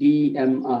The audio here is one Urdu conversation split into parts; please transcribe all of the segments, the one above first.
DMR।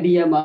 DMR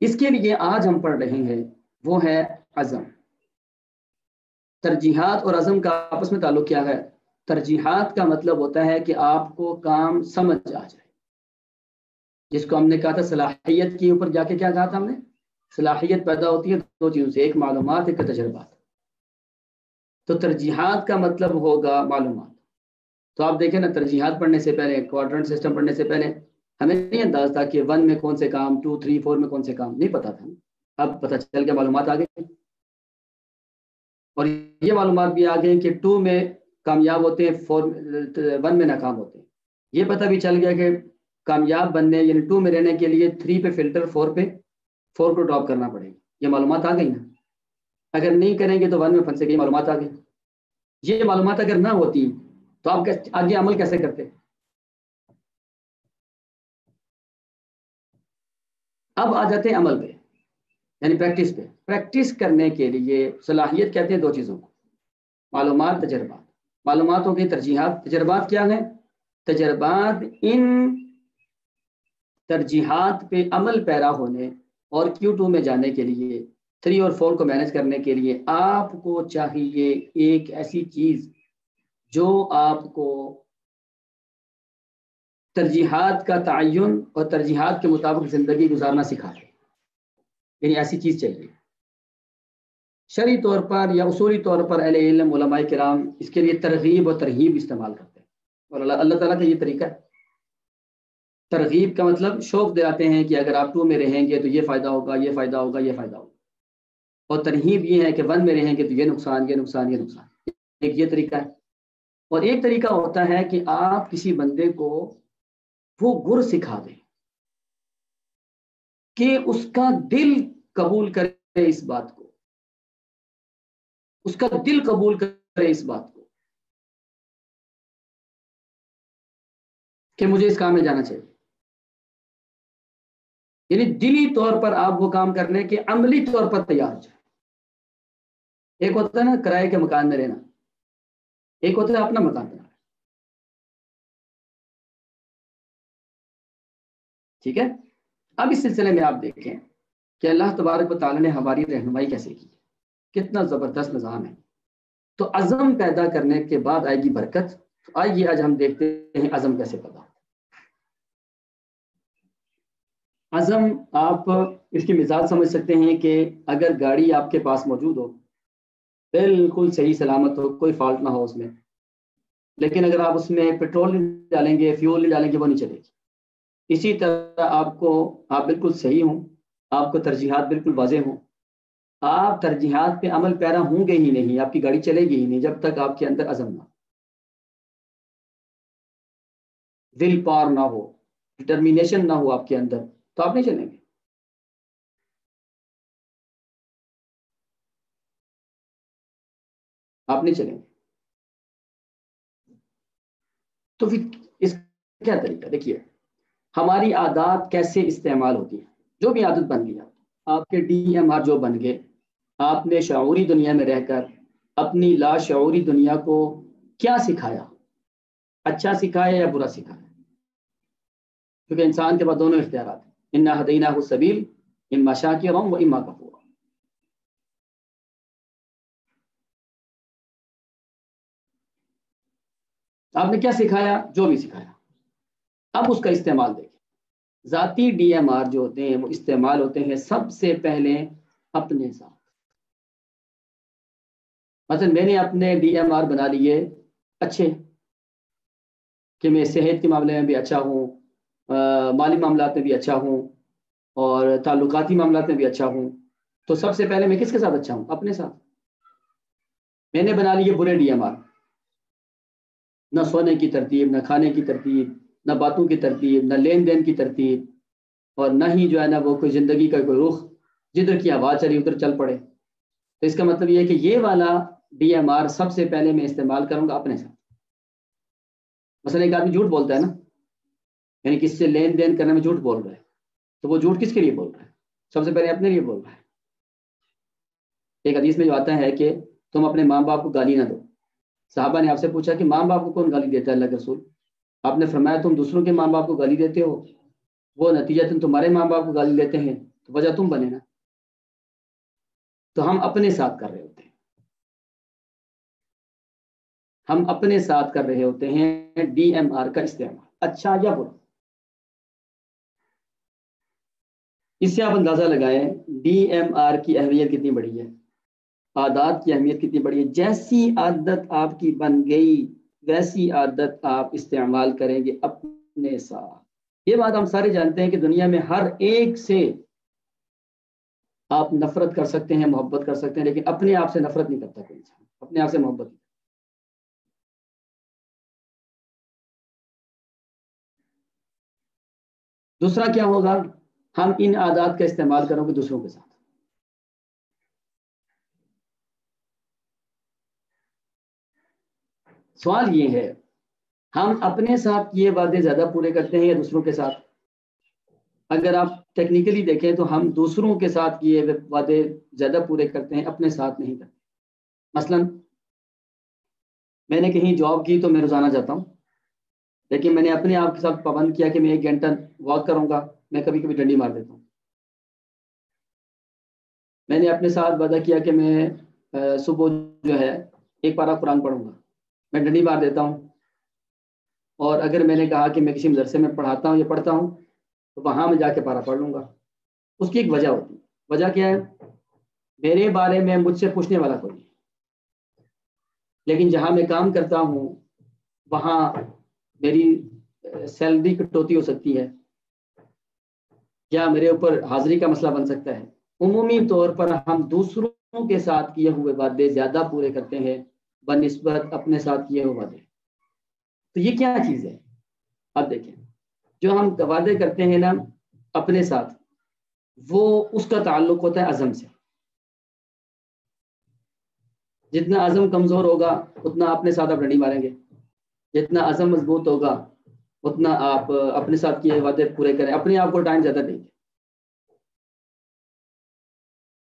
اس کے لیے آج ہم پڑھ رہے ہیں وہ ہے عزم. ترجیحات اور عزم کا آپس میں تعلق کیا ہے؟ ترجیحات کا مطلب ہوتا ہے کہ آپ کو کام سمجھ آ جائے، جس کو ہم نے کہا تھا صلاحیت کے اوپر جا کے کیا کہا تھا ہم نے؟ صلاحیت پیدا ہوتی ہے دو چیزوں سے، ایک معلومات، ایک تجربات. تو ترجیحات کا مطلب ہوگا معلومات. تو آپ دیکھیں نا، ترجیحات پڑھنے سے پہلے، کوارٹرنٹ سسٹم پڑھنے سے پہلے ہمیں نہیں انداز تھا کہ 1 میں کون سے کام، 2 3 4 میں کون سے کام، نہیں پتا تھا. اب پتہ چل گیا، معلومات آ گئی، اور یہ معلومات بھی آ گئی کہ 2 میں کامیاب ہوتے ہیں، 1 میں ناکام ہوتے ہیں. یہ پتہ بھی چل گیا کہ کامیاب بننے یعنی 2 میں رہنے کے لیے 3 پہ فلٹر، 4 کو ڈراپ کرنا پڑے گا. یہ معلومات آ گئی نا. اگر نہیں کریں گے تو 1 میں پھنسے گی، معلومات آ گئی. یہ معلومات اگر نہ ہوتی تو آپ آگے عمل کیسے کرتے؟ اب آ جاتے ہیں عمل پہ، یعنی پریکٹس پہ. پریکٹس کرنے کے لیے صلاحیت کہتے ہیں 2 چیزوں کو، معلومات، تجربات. معلوماتوں کی ترجیحات. تجربات کیا ہیں؟ تجربات ان ترجیحات پہ عمل پیرا ہونے اور Q2 میں جانے کے لیے، 3 اور 4 کو مینج کرنے کے لیے آپ کو چاہیے ایک ایسی چیز جو آپ کو ترجیحات کا تعین اور ترجیحات کے مطابق زندگی گزارنا سکھائے. یعنی ایسی چیز چاہیے. شرعی طور پر یا اصولی طور پر اہل علم، علماء کرام اس کے لیے ترغیب اور ترہیب استعمال کرتے ہیں، اور اللہ تعالیٰ کا یہ طریقہ ہے. ترغیب کا مطلب شوق دلاتے ہیں کہ اگر آپ 2 میں رہیں گے تو یہ فائدہ ہوگا، یہ فائدہ ہوگا، یہ فائدہ ہوگا. اور ترہیب یہ ہے کہ 1 میں رہیں گے تو یہ نقصان، یہ نقصان، یہ نقصان. ایک یہ طریقہ ہے. اور ایک طریقہ ہوتا ہے کہ آپ کسی بندے کو وہ گر سکھا دیں کہ اس کا دل قبول کرے اس بات کو، اس کا دل قبول کرے اس بات کو کہ مجھے اس کام میں جانا چاہیے. یعنی دلی طور پر آپ وہ کام کرنے کے عملی طور پر تیار ہو جائیں. ایک ہوتا ہے نا کرائے کے مکان میں رہنا، ایک ہوتا ہے اپنا مکان بنانا. ٹھیک ہے. اب اس سلسلے میں آپ دیکھیں کہ اللہ تبارک و تعالیٰ نے ہماری رہنمائی کیسے کی، کتنا زبردست نظام ہے. تو عزم پیدا کرنے کے بعد آئے گی برکت. تو آئیے آج ہم دیکھتے ہیں عزم کیسے پیدا. عزم آپ اس کی مثال سمجھ سکتے ہیں کہ اگر گاڑی آپ کے پاس موجود ہو، بالکل صحیح سلامت ہو، کوئی فالٹ نہ ہو اس میں، لیکن اگر آپ اس میں پیٹرول نہیں ڈالیں گے، فیول نہیں ڈالیں گے، وہ نہیں چلے گی. اسی طرح آپ بالکل صحیح ہوں، آپ کو ترجیحات بالکل واضح ہوں، آپ ترجیحات پہ عمل پیرا ہوں گے ہی نہیں، آپ کی گاڑی چلے گی ہی نہیں جب تک آپ کے اندر عزم نہ ہو، دل پار نہ ہو، ڈٹرمینیشن نہ ہو آپ کے اندر، تو آپ نہیں چلیں گے. آپ نہیں چلیں گے. تو پھر اس کیا طریقہ؟ دیکھیے ہماری عادات کیسے استعمال ہوتی ہیں. جو بھی عادت بن گئی آپ کے DMR جو بن گئے، آپ نے شعوری دنیا میں رہ کر اپنی لاشعوری دنیا کو کیا سکھایا؟ اچھا سکھایا یا برا سکھایا؟ کیونکہ انسان کے پاس دونوں اختیارات ہیں، انا ہدیناہ السبیل اما شاکرا و اما کفورا. آپ نے کیا سکھایا؟ جو بھی سکھایا. اب اس کا استعمال دیکھیں. ذاتی DMR جو ہوتے ہیں وہ استعمال ہوتے ہیں سب سے پہلے اپنے ساتھ. مثلا میں نے اپنے DMR بنا لیے اچھے، کہ میں صحت کے معاملے میں بھی اچھا ہوں، مالی معاملات میں بھی اچھا ہوں، اور تعلقاتی معاملات میں بھی اچھا ہوں. تو سب سے پہلے میں کس کے ساتھ اچھا ہوں؟ اپنے ساتھ. میں نے بنا لیے برے DMR، نہ سونے کی ترتیب، نہ کھانے کی ترتیب، نہ باتوں کی ترتیب، نہ لین دین کی ترتیب، اور نہ ہی جو ہے نا وہ کوئی زندگی کا کوئی رخ، جدھر کی آواز چلی ادھر چل پڑے. تو اس کا مطلب یہ ہے کہ یہ والا DMR سب سے پہلے میں استعمال کروں گا اپنے ساتھ. مثلا ایک آدمی جھوٹ بولتا ہے نا، یعنی کس سے لین دین کرنے میں جھوٹ بول رہا ہے، تو وہ جھوٹ کس کے لیے بول رہا ہے؟ سب سے پہلے اپنے لیے بول رہا ہے. ایک حدیث میں جو آتا ہے کہ تم اپنے ماں باپ کو گالی نہ دو. صحابہ نے آپ سے پوچھا کہ ماں باپ کو کون گالی دیتا ہے اللہ کے رسول؟ آپ نے فرمایا تم دوسروں کے ماں باپ کو گالی دیتے ہو، وہ نتیجہ تمہارے ماں باپ کو گالی دیتے ہیں، تو وجہ تم بنے نا. تو ہم اپنے ساتھ کر رہے ہوتے ہیں، ہم اپنے ساتھ کر رہے ہوتے ہیں ڈی ایم آر کا استعمال. اچھا یا برا، اس سے آپ اندازہ لگائیں ڈی ایم آر کی اہمیت کتنی بڑی ہے، عادات کی اہمیت کتنی بڑی ہے. جیسی عادت آپ کی بن گئی ویسی عادت آپ استعمال کریں گے اپنے ساتھ. یہ بات ہم سارے جانتے ہیں کہ دنیا میں ہر ایک سے آپ نفرت کر سکتے ہیں، محبت کر سکتے ہیں، لیکن اپنے آپ سے نفرت نہیں کرتا کوئی انسان، اپنے آپ سے محبت نہیں. دوسرا کیا ہوگا، ہم ان عادات کا استعمال کریں گے دوسروں کے ساتھ. سوال یہ ہے ہم اپنے ساتھ یہ وعدے زیادہ پورے کرتے ہیں یا دوسروں کے ساتھ؟ اگر آپ ٹیکنیکلی دیکھیں تو ہم دوسروں کے ساتھ یہ وعدے زیادہ پورے کرتے ہیں، اپنے ساتھ نہیں کرتے. مثلا میں نے کہیں جاب کی تو میں روزانہ جاتا ہوں، لیکن میں نے اپنے آپ کے ساتھ پابند کیا کہ میں 1 گھنٹہ واک کروں گا، میں کبھی کبھی ڈنڈی مار دیتا ہوں. میں نے اپنے ساتھ وعدہ کیا کہ میں صبح جو ہے 1 پارہ قرآن پڑھوں گا، میں ڈنڈی مار دیتا ہوں. اور اگر میں نے کہا کہ میں کسی مدرسے میں پڑھاتا ہوں یا پڑھتا ہوں تو وہاں میں جا کے پارہ پڑھ لوں گا. اس کی ایک وجہ ہوتی ہے. وجہ کیا ہے، میرے بارے میں مجھ سے پوچھنے والا کوئی نہیں، لیکن جہاں میں کام کرتا ہوں وہاں میری سیلری کٹوتی ہو سکتی ہے یا میرے اوپر حاضری کا مسئلہ بن سکتا ہے. عمومی طور پر ہم دوسروں کے ساتھ کیے ہوئے وعدے زیادہ پورے کرتے ہیں بنسبت اپنے ساتھ کیے ہوئے وعدے. تو یہ کیا چیز ہے؟ اب دیکھیں، جو ہم وعدے کرتے ہیں نا اپنے ساتھ، وہ اس کا تعلق ہوتا ہے عزم سے. جتنا عزم کمزور ہوگا اتنا اپنے ساتھ آپ ڈنڈی ماریں گے، جتنا عزم مضبوط ہوگا اتنا آپ اپنے ساتھ کیے وعدے پورے کریں، اپنے آپ کو ٹائم زیادہ دیں گے.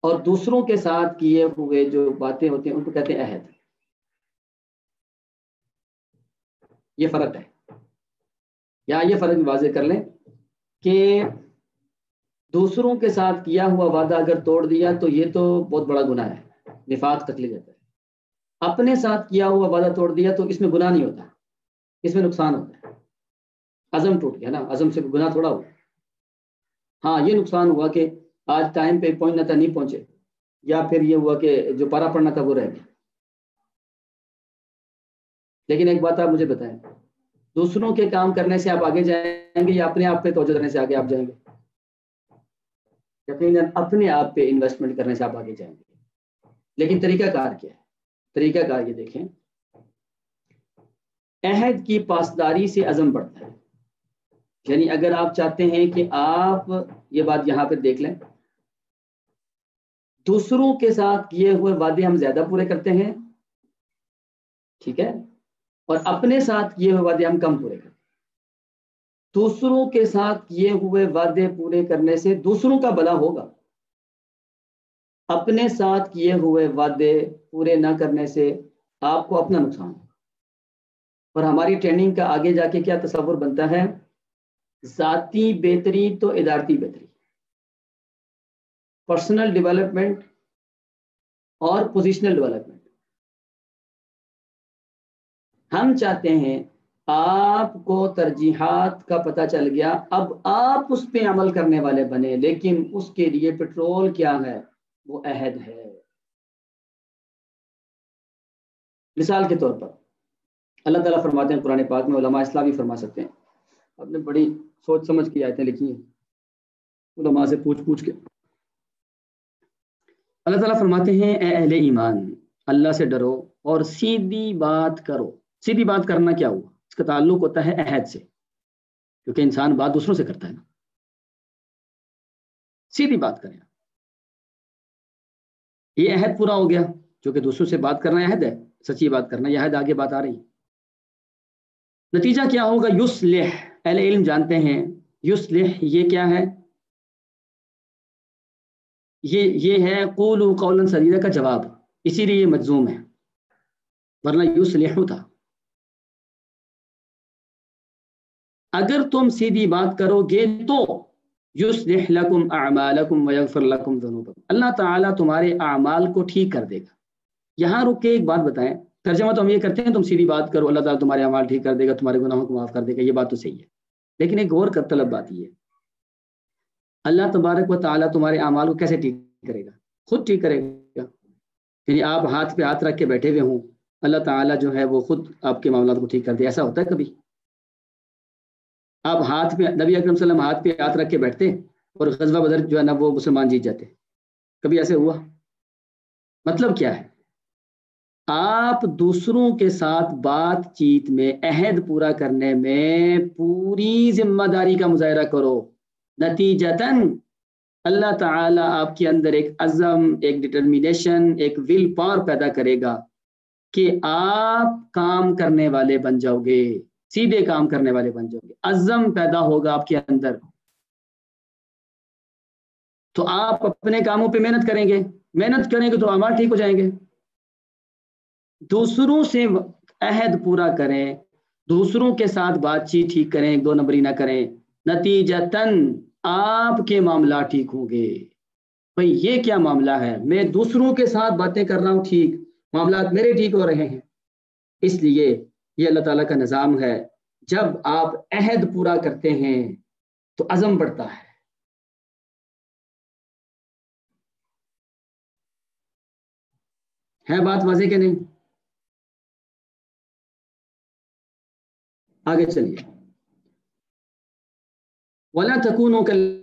اور دوسروں کے ساتھ کیے ہوئے جو باتیں ہوتی ہیں ان کو کہتے ہیں عہد. یہ فرق ہے. یا یہ فرق واضح کر لیں کہ دوسروں کے ساتھ کیا ہوا وعدہ اگر توڑ دیا تو یہ تو بہت بڑا گناہ ہے، نفاق تک لے جاتا ہے. اپنے ساتھ کیا ہوا وعدہ توڑ دیا تو اس میں گناہ نہیں ہوتا، اس میں نقصان ہوتا ہے. عزم ٹوٹ گیا نا، عزم سے گناہ تھوڑا ہوا. ہاں یہ نقصان ہوا کہ آج ٹائم پہ پہنچنا تھا نہیں پہنچے، یا پھر یہ ہوا کہ جو پارا پڑنا تھا وہ رہ گیا. لیکن ایک بات آپ مجھے بتائیں، دوسروں کے کام کرنے سے آپ آگے جائیں گے یا اپنے آپ پہ توجہ دینے سے آگے آپ جائیں گے؟ یقیناً اپنے آپ پہ انویسٹمنٹ کرنے سے آپ آگے جائیں گے. لیکن طریقہ کار کیا ہے؟ طریقہ کار یہ دیکھیں، عہد کی پاسداری سے عزم بڑھتا ہے. یعنی اگر آپ چاہتے ہیں کہ آپ یہ بات یہاں پہ دیکھ لیں، دوسروں کے ساتھ کیے ہوئے وعدے ہم زیادہ پورے کرتے ہیں، ٹھیک ہے، اور اپنے ساتھ کیے ہوئے وعدے ہم کم پورے کرتے ہیں. دوسروں کے ساتھ کیے ہوئے وعدے پورے کرنے سے دوسروں کا بھلا ہوگا، اپنے ساتھ کیے ہوئے وعدے پورے نہ کرنے سے آپ کو اپنا نقصان ہوگا. اور ہماری ٹریننگ کا آگے جا کے کیا تصور بنتا ہے، ذاتی بہتری تو ادارتی بہتری، پرسنل ڈیولپمنٹ اور پوزیشنل ڈیولپمنٹ. ہم چاہتے ہیں آپ کو ترجیحات کا پتہ چل گیا، اب آپ اس پہ عمل کرنے والے بنے، لیکن اس کے لیے پیٹرول کیا ہے، وہ عہد ہے. مثال کے طور پر اللہ تعالیٰ فرماتے ہیں قرآن پاک میں، علماء اسلام بھی فرما سکتے ہیں، آپ نے بڑی سوچ سمجھ کی آیتیں لکھی ہیں علماء سے پوچھ کے. اللہ تعالیٰ فرماتے ہیں اے اہل ایمان، اللہ سے ڈرو اور سیدھی بات کرو. سیدھی بات کرنا کیا ہوا، اس کا تعلق ہوتا ہے عہد سے، کیونکہ انسان بات دوسروں سے کرتا ہے نا. سیدھی بات کریں، یہ عہد پورا ہو گیا، جو کہ دوسروں سے بات کرنا عہد ہے، سچی بات کرنا یہ عہد. آگے بات آ رہی ہے، نتیجہ کیا ہوگا، یصلح. اہل علم جانتے ہیں یصلح یہ کیا ہے، یہ ہے قولوا قولا سدیدا کا جواب، اسی لیے یہ مجزوم ہے، ورنہ یصلح تھا. اگر تم سیدھی بات کرو گے تو یصلح لکم اعمالکم ویغفر لکم ذنوبکم، اللہ تعالیٰ تمہارے اعمال کو ٹھیک کر دے گا۔ یہاں رک کے ایک بات بتائیں، ترجمہ تو ہم یہ کرتے ہیں تم سیدھی بات کرو، اللہ تعالیٰ تمہارے اعمال ٹھیک کر دے گا، تمہارے گناہوں کو معاف کر دے گا، یہ بات تو صحیح ہے، لیکن ایک غور کا طلب بات یہ ہے، اللہ تبارک و تعالیٰ تمہارے اعمال کو کیسے ٹھیک کرے گا؟ خود ٹھیک کرے گا۔ یعنی آپ ہاتھ پہ ہاتھ رکھ کے بیٹھے ہوئے ہوں، اللہ تعالیٰ جو ہے وہ خود آپ کے معاملات کو ٹھیک کر دے، ایسا ہوتا ہے کبھی؟ آپ ہاتھ پہ، نبی اکرم صلی اللہ علیہ وسلم ہاتھ پہ ہاتھ رکھ کے بیٹھتے اور غزوہ بدر جو ہے نا وہ مسلمان جیت جاتے، کبھی ایسے ہوا؟ مطلب کیا ہے؟ آپ دوسروں کے ساتھ بات چیت میں، عہد پورا کرنے میں پوری ذمہ داری کا مظاہرہ کرو، نتیجتاً اللہ تعالیٰ آپ کے اندر ایک عزم، ایک ڈٹرمینیشن، ایک ول پاور پیدا کرے گا کہ آپ کام کرنے والے بن جاؤ گے، سیدھے کام کرنے والے بن جاؤ گے، عزم پیدا ہوگا آپ کے اندر، تو آپ اپنے کاموں پہ محنت کریں گے تو اعمال ٹھیک ہو جائیں گے۔ دوسروں سے عہد پورا کریں، دوسروں کے ساتھ بات چیت ٹھیک کریں، ایک دو نمبری نہ کریں، نتیجتاً آپ کے معاملات ٹھیک ہوں گے۔ بھئی یہ کیا معاملہ ہے، میں دوسروں کے ساتھ باتیں کر رہا ہوں ٹھیک، معاملات میرے ٹھیک ہو رہے ہیں، اس لیے یہ اللہ تعالیٰ کا نظام ہے، جب آپ عہد پورا کرتے ہیں تو عزم بڑھتا ہے بات واضح کہ نہیں؟ آگے چلیے، وَلَا تَكُونُوا كَالَّذِينَ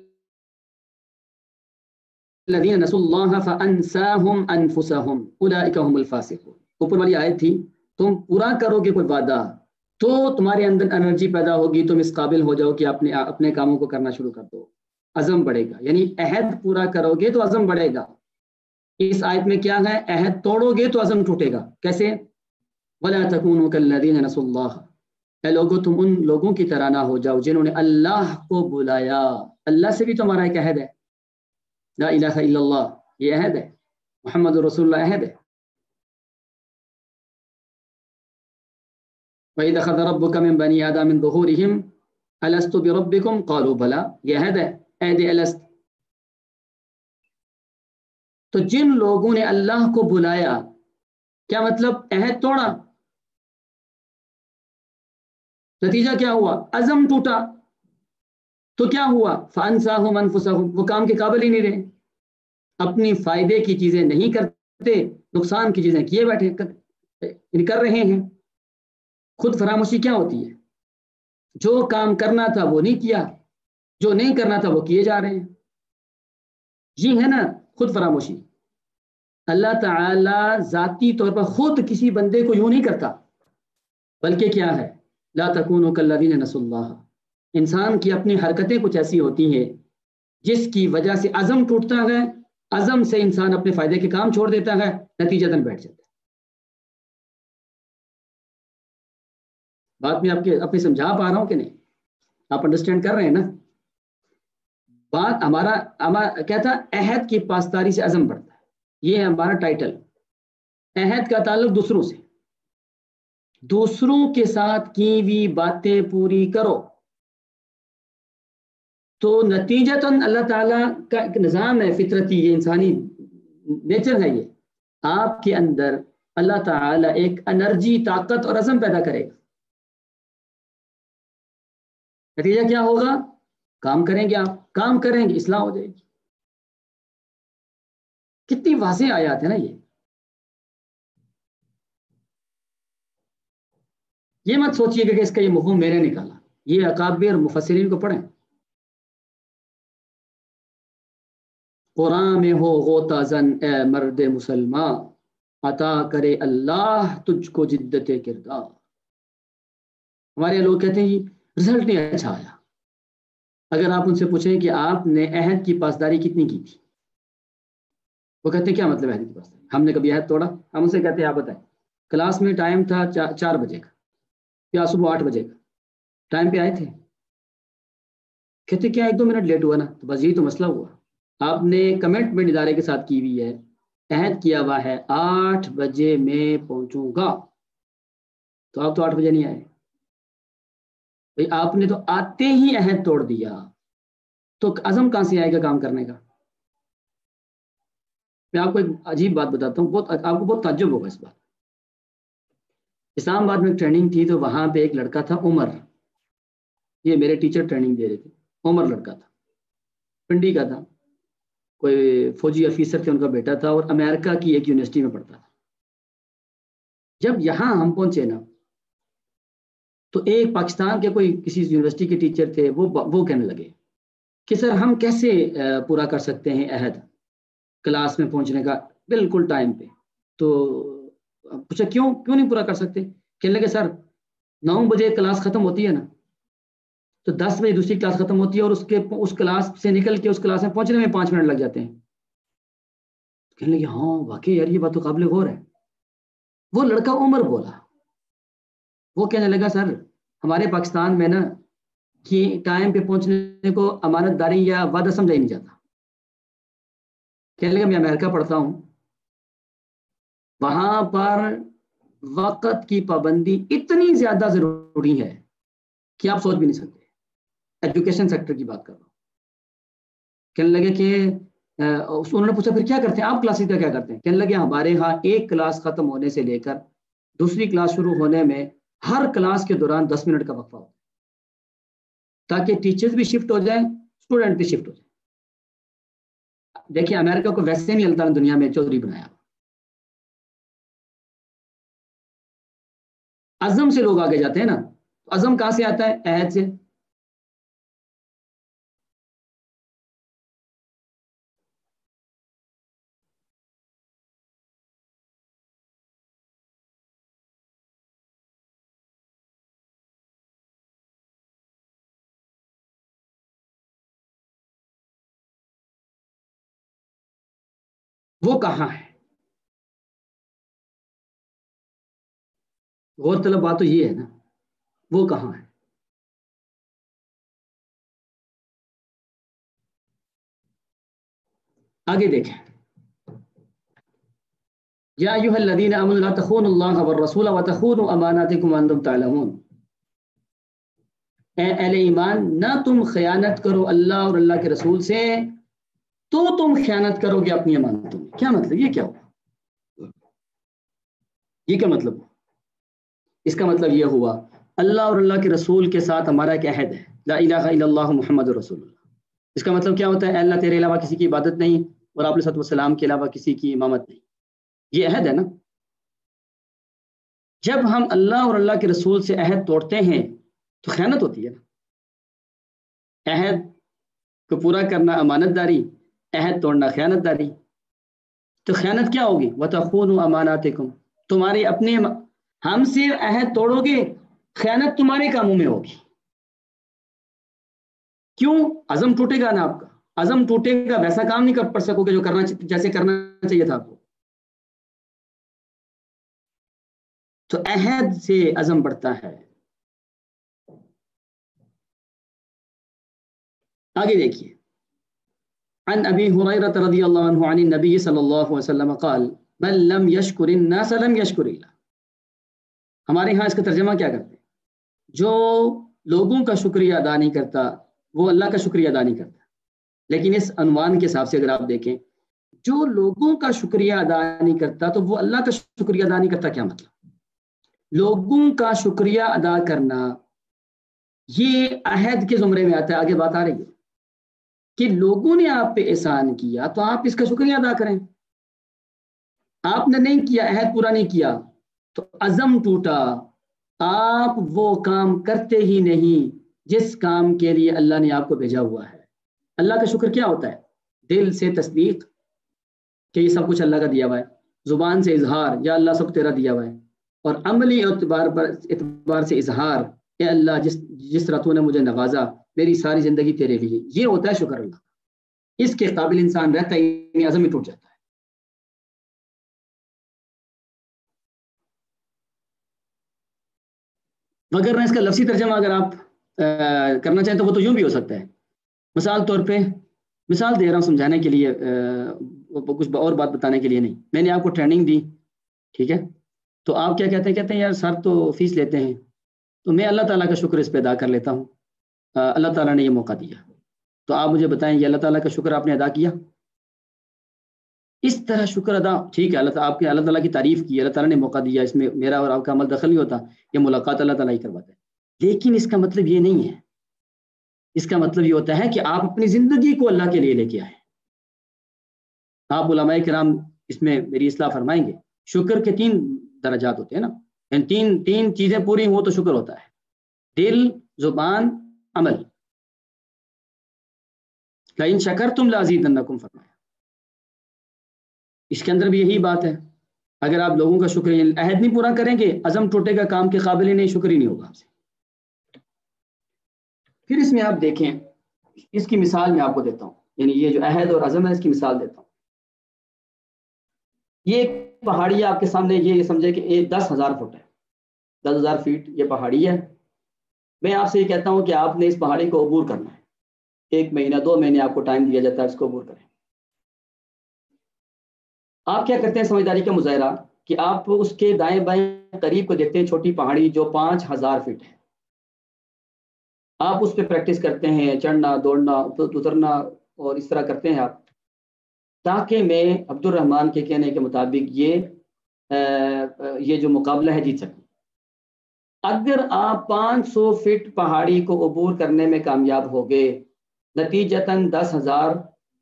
نَسُوا اللَّهَ فَأَنْسَاهُمْ أَنفُسَهُمْ أُولَئِكَ هُمُ الْفَاسِقُونَ۔ اوپر والی آیت تھی، تم پورا کرو گے کوئی وعدہ تو تمہارے اندر انرجی پیدا ہوگی، تم اس قابل ہو جاؤ کہ اپنے کاموں کو کرنا شروع کر دو، عزم بڑھے گا، یعنی عہد پورا کرو گے تو عزم بڑھے گا۔ اس آیت میں کیا ہے؟ عہد توڑو گے تو عزم ٹوٹے گا، کیسے؟ وَلَا تَكُونُوا كَالَّذِينَ نَسُوا اللَّهَ، اے لوگوں تم ان لوگوں کی طرح نہ ہو جاؤ جنہوں نے اللہ کو بلایا۔ اللہ سے بھی تو ہمارا ایک عہد ہے، لا الہ الا اللہ، یہ عہد ہے، محمد رسول اللہ عہد ہے۔ وَإِذْ أَخَذَ رَبُّكَ مِنْ بَنِي آدَمَ مِنْ ظُهُورِهِمْ أَلَسْتُ بِرَبِّكُمْ قَالُوا بَلَىٰ، یہ عہد ہے، عہد الست۔ تو جن لوگوں نے اللہ کو بلایا، کیا مطلب؟ عہد توڑا، نتیجہ کیا ہوا؟ عزم ٹوٹا، تو کیا ہوا؟ فَأَنْسَاهُمْ أَنفُسَهُمْ، وہ کام کے قابل ہی نہیں رہے، اپنی فائدے کی چیزیں نہیں کرتے، نقصان کی چیزیں کیے بیٹھے کر رہے ہیں۔ خود فراموشی کیا ہوتی ہے؟ جو کام کرنا تھا وہ نہیں کیا، جو نہیں کرنا تھا وہ کیے جا رہے ہیں، یہ ہے نا خود فراموشی۔ اللہ تعالیٰ ذاتی طور پر خود کسی بندے کو یوں نہیں کرتا، بلکہ کیا ہے؟ لا تکونوا کالذین نسوا اللہ، انسان کی اپنی حرکتیں کچھ ایسی ہوتی ہیں جس کی وجہ سے عزم ٹوٹتا ہے، عزم سے انسان اپنے فائدے کے کام چھوڑ دیتا ہے، نتیجتاً بیٹھ جاتا ہے۔ بات میں آپ کے اپنی سمجھا پا رہا ہوں کہ نہیں؟ آپ انڈرسٹینڈ کر رہے ہیں نا؟ بات ہمارا کیا تھا؟ عہد کی پاسداری سے عزم بڑھتا ہے، یہ ہے ہمارا ٹائٹل۔ عہد کا تعلق دوسروں سے، دوسروں کے ساتھ کی ہوئی باتیں پوری کرو، تو نتیجتاً اللہ تعالیٰ کا ایک نظام ہے فطرتی، یہ انسانی نیچر ہے، یہ آپ کے اندر اللہ تعالیٰ ایک انرجی، طاقت اور عزم پیدا کرے گا، نتیجہ کیا ہوگا؟ کام کریں گے، آپ کام کریں گے، اصلاح ہو جائے گی۔ کتنی واضح آیات ہے نا یہ مت سوچیے کہ اس کا یہ مفہوم میں نے نکالا، یہ اکابر مفسرین کو پڑھیں۔ قرآن میں ہو غوطہ زن اے مرد مسلمان، عطا کرے اللہ تجھ کو جدت کردار۔ ہمارے لوگ کہتے ہیں رزلٹ نہیں اچھا آیا، اگر آپ ان سے پوچھیں کہ آپ نے عہد کی پاسداری کتنی کی تھی، وہ کہتے ہیں کیا مطلب عہد کی پاسداری؟ ہم نے کبھی عہد توڑا؟ ہم ان سے کہتے ہیں آپ بتائیں، کلاس میں ٹائم تھا 4 بجے کا یا صبح 8 بجے کا، ٹائم پہ آئے تھے؟ کہتے کیا 1-2 منٹ لیٹ ہوا نا، تو بس یہی تو مسئلہ ہوا۔ آپ نے کمٹمنٹ ادارے کے ساتھ کی ہوئی ہے، عہد کیا ہوا ہے 8 بجے میں پہنچوں گا، تو آپ تو 8 بجے نہیں آئے، آپ نے تو آتے ہی عہد توڑ دیا۔ تو عزم کہاں سے آئے گا کام کرنے کا؟ میں آپ کو ایک عجیب بات بتاتا ہوں، آپ کو بہت تعجب ہوگا اس بات۔ اسلام آباد میں ٹریننگ تھی تو وہاں پہ ایک لڑکا تھا عمر، یہ میرے ٹیچر ٹریننگ دے رہے تھے، عمر لڑکا تھا، پنڈی کا تھا، کوئی فوجی افیسر تھے، ان کا بیٹا تھا، اور امریکہ کی ایک یونیورسٹی میں پڑھتا تھا۔ جب یہاں ہم پہنچے نا تو ایک پاکستان کے کوئی کسی یونیورسٹی کے ٹیچر تھے، وہ کہنے لگے کہ سر ہم کیسے پورا کر سکتے ہیں عہد کلاس میں پہنچنے کا بالکل ٹائم پہ؟ تو پوچھا کیوں نہیں پورا کر سکتے؟ کہنے لگے سر 9 بجے کلاس ختم ہوتی ہے نا، تو 10 بجے دوسری کلاس ختم ہوتی ہے، اور اس کلاس سے نکل کے اس کلاس میں پہنچنے میں 5 منٹ لگ جاتے ہیں۔ کہنے لگے ہاں واقعی یار یہ بات تو قابل غور ہے۔ وہ لڑکا عمر بولا، وہ کہنے لگا سر ہمارے پاکستان میں نا کہ ٹائم پہ پہنچنے کو امانت داری یا وعدہ سمجھا ہی نہیں جاتا۔ کہنے لگا میں امریکہ پڑھتا ہوں، وہاں پر وقت کی پابندی اتنی زیادہ ضروری ہے کہ آپ سوچ بھی نہیں سکتے۔ ایجوکیشن سیکٹر کی بات کر رہا ہوں۔ کہنے لگے کہ انہوں نے پوچھا پھر کیا کرتے ہیں آپ کلاسز کا کیا کرتے ہیں؟ کہنے لگے ہمارے ہاں ایک کلاس ختم ہونے سے لے کر دوسری کلاس شروع ہونے میں ہر کلاس کے دوران 10 منٹ کا وقفہ ہوتا ہے، تاکہ ٹیچرز بھی شفٹ ہو جائیں، اسٹوڈنٹ بھی شفٹ ہو جائیں۔ دیکھیں امریکہ کو ویسے نہیں اللہ تعالیٰ نے دنیا میں چودھری بنایا، عزم سے لوگ آگے جاتے ہیں نا۔ عزم کہاں سے آتا ہے؟ عہد سے۔ وہ کہاں ہے؟ غور طلب بات تو یہ ہے نا، وہ کہاں ہے؟ آگے دیکھیں، یا ایھا الذین آمنوا لا تخونوا اللہ والرسول وتخونوا اماناتکم وانتم تعلمون۔ اے اہل ایمان نہ تم خیانت کرو اللہ اور اللہ کے رسول سے تو تم خیانت کرو گے اپنی امانتوں میں۔ کیا مطلب؟ یہ کیا ہوا؟ یہ کیا مطلب ہوا؟ اس کا مطلب یہ ہوا اللہ اور اللہ کے رسول کے ساتھ ہمارا ایک عہد ہے، لا الہ الا اللہ محمد رسول اللہ۔ اس کا مطلب کیا ہوتا ہے؟ اے اللہ تیرے علاوہ کسی کی عبادت نہیں اور آپ علیہ الصلوۃ والسلام کے علاوہ کسی کی امامت نہیں۔ یہ عہد ہے نا۔ جب ہم اللہ اور اللہ کے رسول سے عہد توڑتے ہیں تو خیانت ہوتی ہے نا۔ عہد کو پورا کرنا امانت داری، عہد توڑنا خیانت داری۔ تو خیانت کیا ہوگی؟ وَتَخُونُوا أَمَانَاتِكُمْ، تمہاری اپنے ہم سے عہد توڑو گے، خیانت تمہارے کاموں میں ہوگی۔ کیوں؟ عزم ٹوٹے گا نا آپ کا، عزم ٹوٹے گا، ویسا کام نہیں کر سکو گے جو جیسے کرنا چاہیے تھا آپ کو۔ تو عہد سے عزم بڑھتا ہے۔ آگے دیکھیے، عن ابی ہریرہ رضی اللہ عنہ عن النبی صلی اللہ علیہ وسلم قال من لم يشکر الناس لم يشکر اللہ۔ ہمارے ہاں اس کا ترجمہ کیا کرتے ہیں؟ جو لوگوں کا شکریہ ادا نہیں کرتا وہ اللہ کا شکریہ ادا نہیں کرتا۔ لیکن اس عنوان کے حساب سے اگر آپ دیکھیں، جو لوگوں کا شکریہ ادا نہیں کرتا تو وہ اللہ کا شکریہ ادا نہیں کرتا، کیا مطلب؟ لوگوں کا شکریہ ادا کرنا یہ عہد کے زمرے میں آتا ہے۔ آگے بات آ رہی ہے کہ لوگوں نے آپ پہ احسان کیا تو آپ اس کا شکریہ ادا کریں۔ آپ نے نہیں کیا، عہد پورا نہیں کیا تو عزم ٹوٹا، آپ وہ کام کرتے ہی نہیں جس کام کے لیے اللہ نے آپ کو بھیجا ہوا ہے۔ اللہ کا شکر کیا ہوتا ہے؟ دل سے تصدیق کہ یہ سب کچھ اللہ کا دیا ہوا ہے، زبان سے اظہار یا اللہ سب تیرا دیا ہوا ہے، اور عملی اعتبار سے اظہار کہ اللہ جس طرح تو نے مجھے نوازا، میری ساری زندگی تیرے لیے۔ یہ ہوتا ہے شکر اللہ کا۔ اس کے قابل انسان رہتا ہی عزم ہی ٹوٹ جاتا ہے۔ مگر نہ اس کا لفظی ترجمہ اگر آپ کرنا چاہیں تو وہ تو یوں بھی ہو سکتا ہے۔ مثال طور پہ مثال دے رہا ہوں سمجھانے کے لیے، کچھ اور بات بتانے کے لیے نہیں۔ میں نے آپ کو ٹریننگ دی، ٹھیک ہے، تو آپ کیا کہتے ہیں یار سر تو فیس لیتے ہیں، تو میں اللہ تعالیٰ کا شکر اس پہ ادا کر لیتا ہوں، اللہ تعالیٰ نے یہ موقع دیا۔ تو آپ مجھے بتائیں یہ اللہ تعالیٰ کا شکر آپ نے ادا کیا؟ اس طرح شکر ادا ٹھیک ہے، اللہ تعالیٰ کی تعریف کی، اللہ تعالیٰ نے موقع دیا، اس میں میرا اور آپ کا عمل دخل نہیں ہوتا، یہ ملاقات اللہ تعالیٰ ہی کرواتا ہے، لیکن اس کا مطلب یہ نہیں ہے، اس کا مطلب یہ ہوتا ہے کہ آپ اپنی زندگی کو اللہ کے لیے لے کے آئیں۔ آپ علماء کرام اس میں میری اصلاح فرمائیں گے، شکر کے 3 درجات ہوتے ہیں نا، یعنی تین چیزیں پوری ہوں تو شکر ہوتا ہے، دل، زبان، عمل۔ لئن شکرتم لازیدنکم فرمایا، اس کے اندر بھی یہی بات ہے، اگر آپ لوگوں کا شکر عہد نہیں پورا کریں گے، عزم ٹوٹے گا، کام کے قابل ہی نہیں، شکر ہی نہیں ہوگا آپ سے۔ پھر اس میں آپ دیکھیں، اس کی مثال میں آپ کو دیتا ہوں، یعنی یہ جو عہد اور عزم ہے اس کی مثال دیتا ہوں۔ یہ ایک پہاڑی ہے آپ کے سامنے، یہ سمجھے کہ 10,000 فٹ ہے، 10,000 فیٹ یہ پہاڑی ہے۔ میں آپ سے یہ کہتا ہوں کہ آپ نے اس پہاڑی کو عبور کرنا ہے، 1 مہینہ 2 مہینے آپ کو ٹائم دیا جاتا ہے، اس کو عبور کریں۔ آپ کیا کرتے ہیں سمجھداری کا مظاہرہ کہ آپ اس کے دائیں بائیں قریب کو دیکھتے ہیں، چھوٹی پہاڑی جو 5,000 فٹ ہے، آپ اس پہ پریکٹس کرتے ہیں، چڑھنا، دوڑنا، اترنا، اور اس طرح کرتے ہیں آپ، تاکہ میں عبد الرحمان کے کہنے کے مطابق یہ جو مقابلہ ہے جیت سکوں۔ اگر آپ 500 فٹ پہاڑی کو عبور کرنے میں کامیاب ہو گئے، نتیجتاً 10,000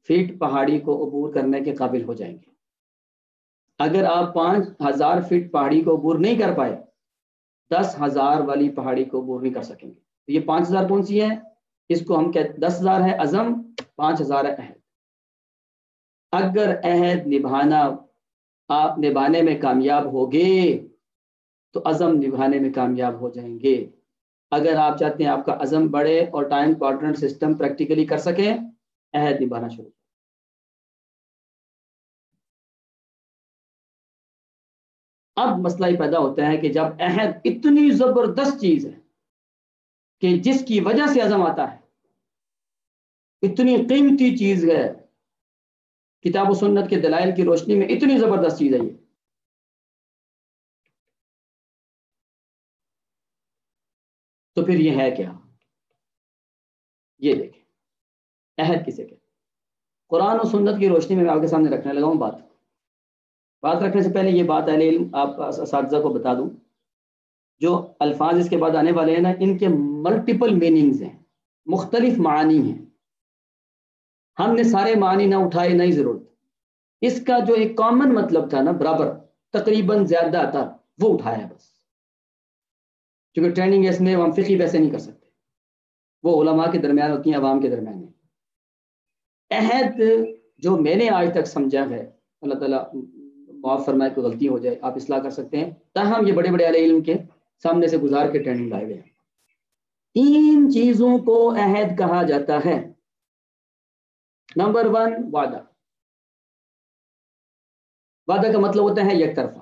فٹ پہاڑی کو عبور کرنے کے قابل ہو جائیں گے۔ اگر آپ 5,000 فٹ پہاڑی کو عبور نہیں کر پائے، 10,000 والی پہاڑی کو عبور نہیں کر سکیں گے۔ تو یہ 5,000 کون سی ہے؟ اس کو ہم کہتے 10,000 ہے عزم، 5,000 ہے عہد۔ اگر عہد آپ نبھانے میں کامیاب ہوگے تو عزم نبھانے میں کامیاب ہو جائیں گے۔ اگر آپ چاہتے ہیں آپ کا عزم بڑھے اور ٹائم کوارڈینیٹ سسٹم پریکٹیکلی کر سکیں، عہد نبھانا شروع۔ اب مسئلہ یہ پیدا ہوتا ہے کہ جب عہد اتنی زبردست چیز ہے کہ جس کی وجہ سے عزم آتا ہے، اتنی قیمتی چیز ہے، کتاب و سنت کے دلائل کی روشنی میں اتنی زبردست چیز ہے یہ، تو پھر یہ ہے کیا؟ یہ دیکھیں عہد کسے کہتے ہیں۔ قرآن و سنت کی روشنی میں آپ کے سامنے رکھنے لگا ہوں بات رکھنے سے پہلے یہ بات اہل علم آپ اساتذہ کو بتا دوں، جو الفاظ اس کے بعد آنے والے ہیں نا، ان کے ملٹیپل میننگز ہیں، مختلف معانی ہیں، ہم نے سارے معنی نہ اٹھائے، نہیں ضرورت۔ اس کا جو ایک کامن مطلب تھا نا، برابر تقریباً زیادہ تھا، وہ اٹھایا ہے بس، کیونکہ ٹریننگ اس میں ہم فقہی ویسے نہیں کر سکتے، وہ علماء کے درمیان ہوتی ہیں، عوام کے درمیان ہے۔ عہد جو میں نے آج تک سمجھا ہے، اللہ تعالیٰ معاف فرمائے کوئی غلطی ہو جائے، آپ اصلاح کر سکتے ہیں، تاہم یہ بڑے بڑے اہل علم کے سامنے سے گزار کے ٹریننگ لائے ہوئے ہیں۔ 3 چیزوں کو عہد کہا جاتا ہے۔ نمبر 1 وعدہ۔ وعدہ کا مطلب ہوتا ہے یک طرفہ،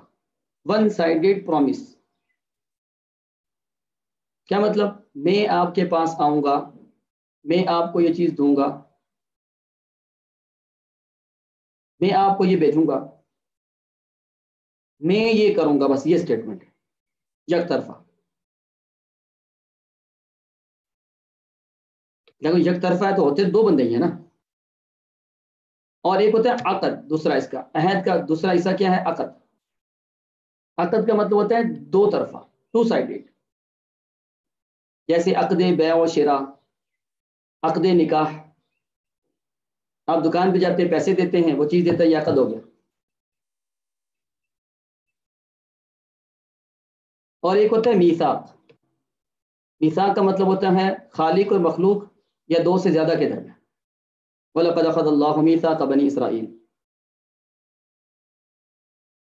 ون سائیڈڈ پرومس۔ کیا مطلب؟ میں آپ کے پاس آؤں گا، میں آپ کو یہ چیز دوں گا، میں آپ کو یہ بھیجوں گا، میں یہ کروں گا، بس یہ سٹیٹمنٹ ہے، یک طرفہ۔ جب یک طرفہ ہے تو ہوتے 2 بندے ہی ہیں نا، اور ایک ہوتا ہے عقد، دوسرا اس کا عہد کا دوسرا حصہ کیا ہے؟ عقد۔ عقد کا مطلب ہوتا ہے 2 طرفہ، 2 سائیڈڈ، جیسے عقد بیع و شراء، عقد نکاح۔ آپ دکان پہ جاتے ہیں، پیسے دیتے ہیں، وہ چیز دیتا ہے، یہ عقد ہو گیا۔ اور ایک ہوتا ہے میثاق۔ میثاق کا مطلب ہوتا ہے خالق اور مخلوق یا 2 سے زیادہ کے درمیان، وَلَقَدْ أَخَذَ اللَّهُ مِيثَاقَ بَنِي إِسْرَائِيلَ،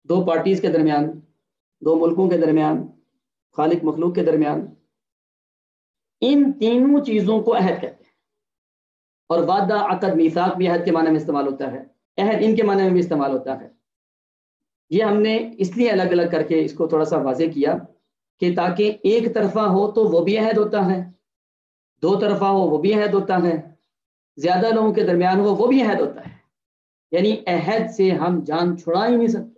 2 پارٹیز کے درمیان، 2 ملکوں کے درمیان، خالق مخلوق کے درمیان۔ ان تینوں چیزوں کو عہد کہتے ہیں، اور وعدہ، عقد، میثاق بھی عہد کے معنی میں استعمال ہوتا ہے، عہد ان کے معنی میں بھی استعمال ہوتا ہے۔ یہ ہم نے اس لیے الگ الگ کر کے اس کو تھوڑا سا واضح کیا کہ تاکہ ایک طرفہ ہو تو وہ بھی عہد ہوتا ہے، 2 طرفہ ہو وہ بھی عہد ہوتا ہے، زیادہ لوگوں کے درمیان ہو وہ بھی عہد ہوتا ہے، یعنی عہد سے ہم جان چھڑا ہی نہیں سکتے۔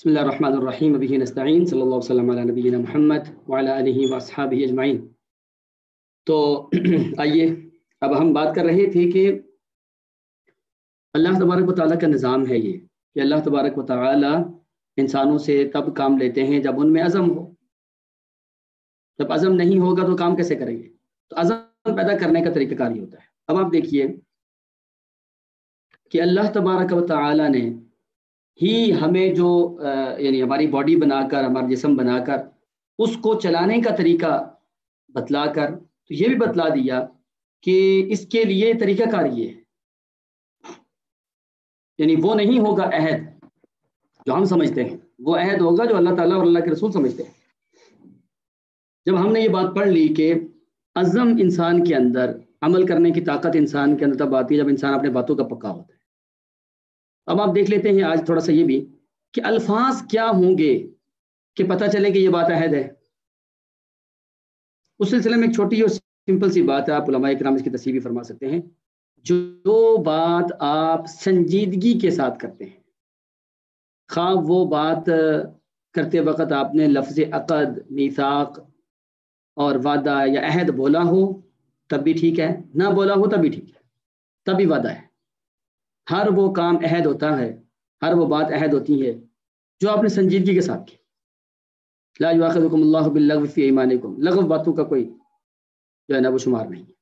بسم اللہ الرحمن الرحیم وبہ نستعین صلی اللہ وسلم علی نبینا محمد وعلی آلہ واصحابہ اجمعین۔ تو آئیے اب ہم بات کر رہے تھے کہ اللہ تبارک و تعالیٰ کا نظام ہے یہ کہ اللہ تبارک و تعالیٰ انسانوں سے تب کام لیتے ہیں جب ان میں عزم ہو۔ جب عزم نہیں ہوگا تو کام کیسے کریں گے؟ تو عزم پیدا کرنے کا طریقہ کار یہ ہوتا ہے۔ اب آپ دیکھیے کہ اللہ تبارک و تعالیٰ نے ہی ہمیں جو یعنی ہماری باڈی بنا کر، ہمارا جسم بنا کر اس کو چلانے کا طریقہ بتلا کر تو یہ بھی بتلا دیا کہ اس کے لیے طریقہ کار یہ ہے، یعنی وہ نہیں ہوگا عہد جو ہم سمجھتے ہیں، وہ عہد ہوگا جو اللہ تعالیٰ اور اللہ کے رسول سمجھتے ہیں۔ جب ہم نے یہ بات پڑھ لی کہ عزم انسان کے اندر، عمل کرنے کی طاقت انسان کے اندر تب آتی ہے جب انسان اپنے باتوں کا پکا ہوتا ہے۔ اب آپ دیکھ لیتے ہیں آج تھوڑا سا یہ بھی کہ الفاظ کیا ہوں گے کہ پتہ چلے کہ یہ بات عہد ہے۔ اس سلسلے میں ایک چھوٹی اور سمپل سی بات ہے، آپ علماء کرام اس کی تصحیح بھی فرما سکتے ہیں۔ جو بات آپ سنجیدگی کے ساتھ کرتے ہیں، خواہ وہ بات کرتے وقت آپ نے لفظ عقد، میثاق اور وعدہ یا عہد بولا ہو تب بھی ٹھیک ہے، نہ بولا ہو تب بھی ٹھیک ہے، تب بھی وعدہ ہے۔ ہر وہ کام عہد ہوتا ہے، ہر وہ بات عہد ہوتی ہے جو آپ نے سنجیدگی کے ساتھ کی۔ لا یؤاخذکم اللہ باللغو فی ایمانکم، لغو باتوں کا کوئی جو ہے نا وہ شمار نہیں ہے۔